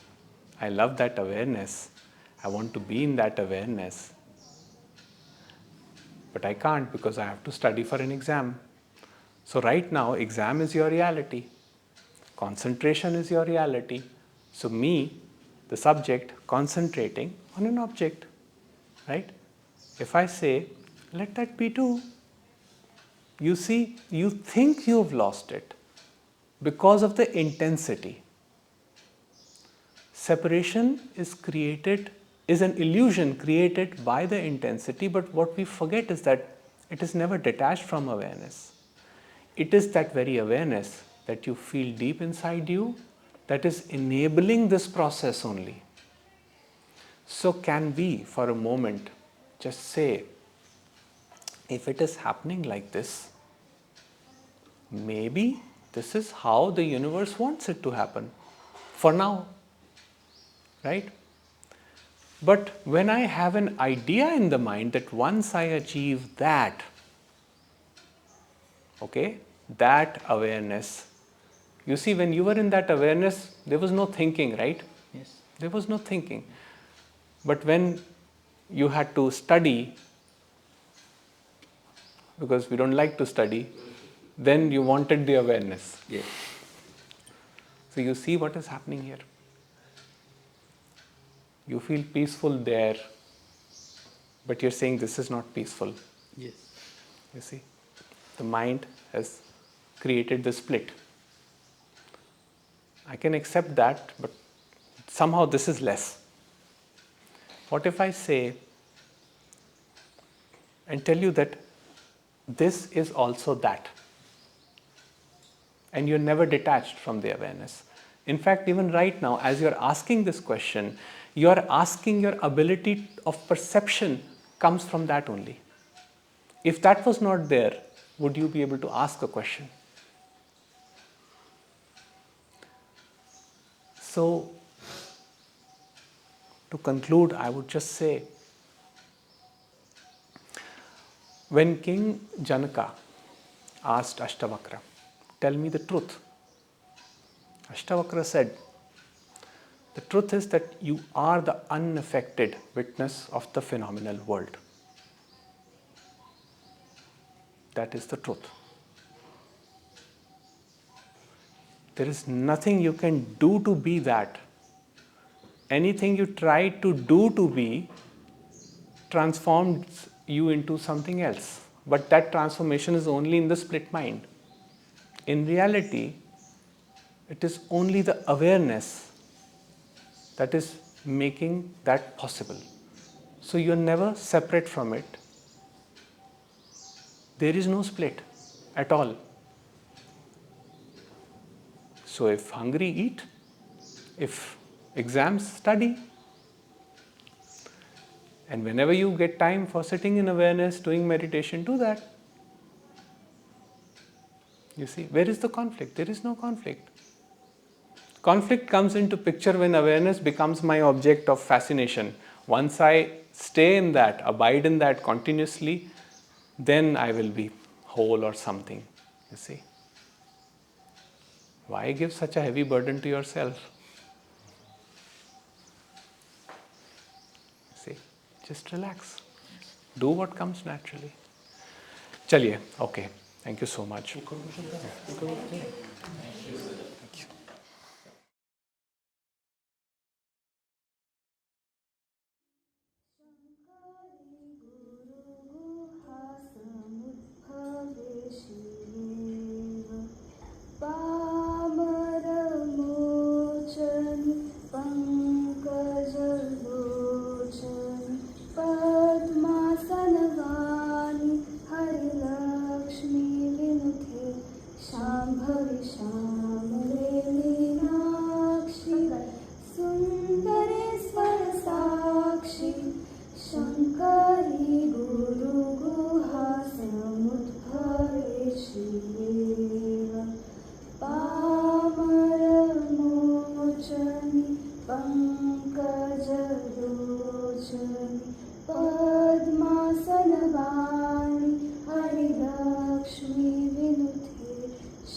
I love that awareness. I want to be in that awareness. But I can't because I have to study for an exam. So right now, exam is your reality. Concentration is your reality. So me, the subject, concentrating on an object. Right? If I say, let that be too. You see, you think you have lost it because of the intensity. Separation is an illusion created by the intensity, but what we forget is that it is never detached from awareness. It is that very awareness that you feel deep inside you that is enabling this process only. So can we, for a moment, just say, if it is happening like this, maybe this is how the universe wants it to happen. For now, right? But when I have an idea in the mind that once I achieve that, okay, that awareness, you see, when you were in that awareness, there was no thinking, right? Yes. There was no thinking. But when you had to study, because we don't like to study, then you wanted the awareness. Yes. So you see what is happening here. You feel peaceful there, but you're saying this is not peaceful. Yes. You see, the mind has created the split. I can accept that, but somehow this is less. What if I say and tell you that this is also that? And you're never detached from the awareness. In fact, even right now, as you're asking this question, you're asking, your ability of perception comes from that only. If that was not there, would you be able to ask a question? So, to conclude, I would just say, when King Janaka asked Ashtavakra, tell me the truth, Ashtavakra said, the truth is that you are the unaffected witness of the phenomenal world. That is the truth. There is nothing you can do to be that. Anything you try to do to be transforms you into something else. But that transformation is only in the split mind. In reality, it is only the awareness that is making that possible. So you're never separate from it. There is no split at all. So if hungry, eat. If exams, study. And whenever you get time for sitting in awareness, doing meditation, do that. You see, where is the conflict? There is no conflict. Conflict comes into picture when awareness becomes my object of fascination. Once I stay in that, abide in that continuously, then I will be whole or something. You see. Why give such a heavy burden to yourself? See, just relax. Do what comes naturally. Chaliye, okay. Thank you so much.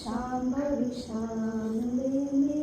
Shambhavi Shamale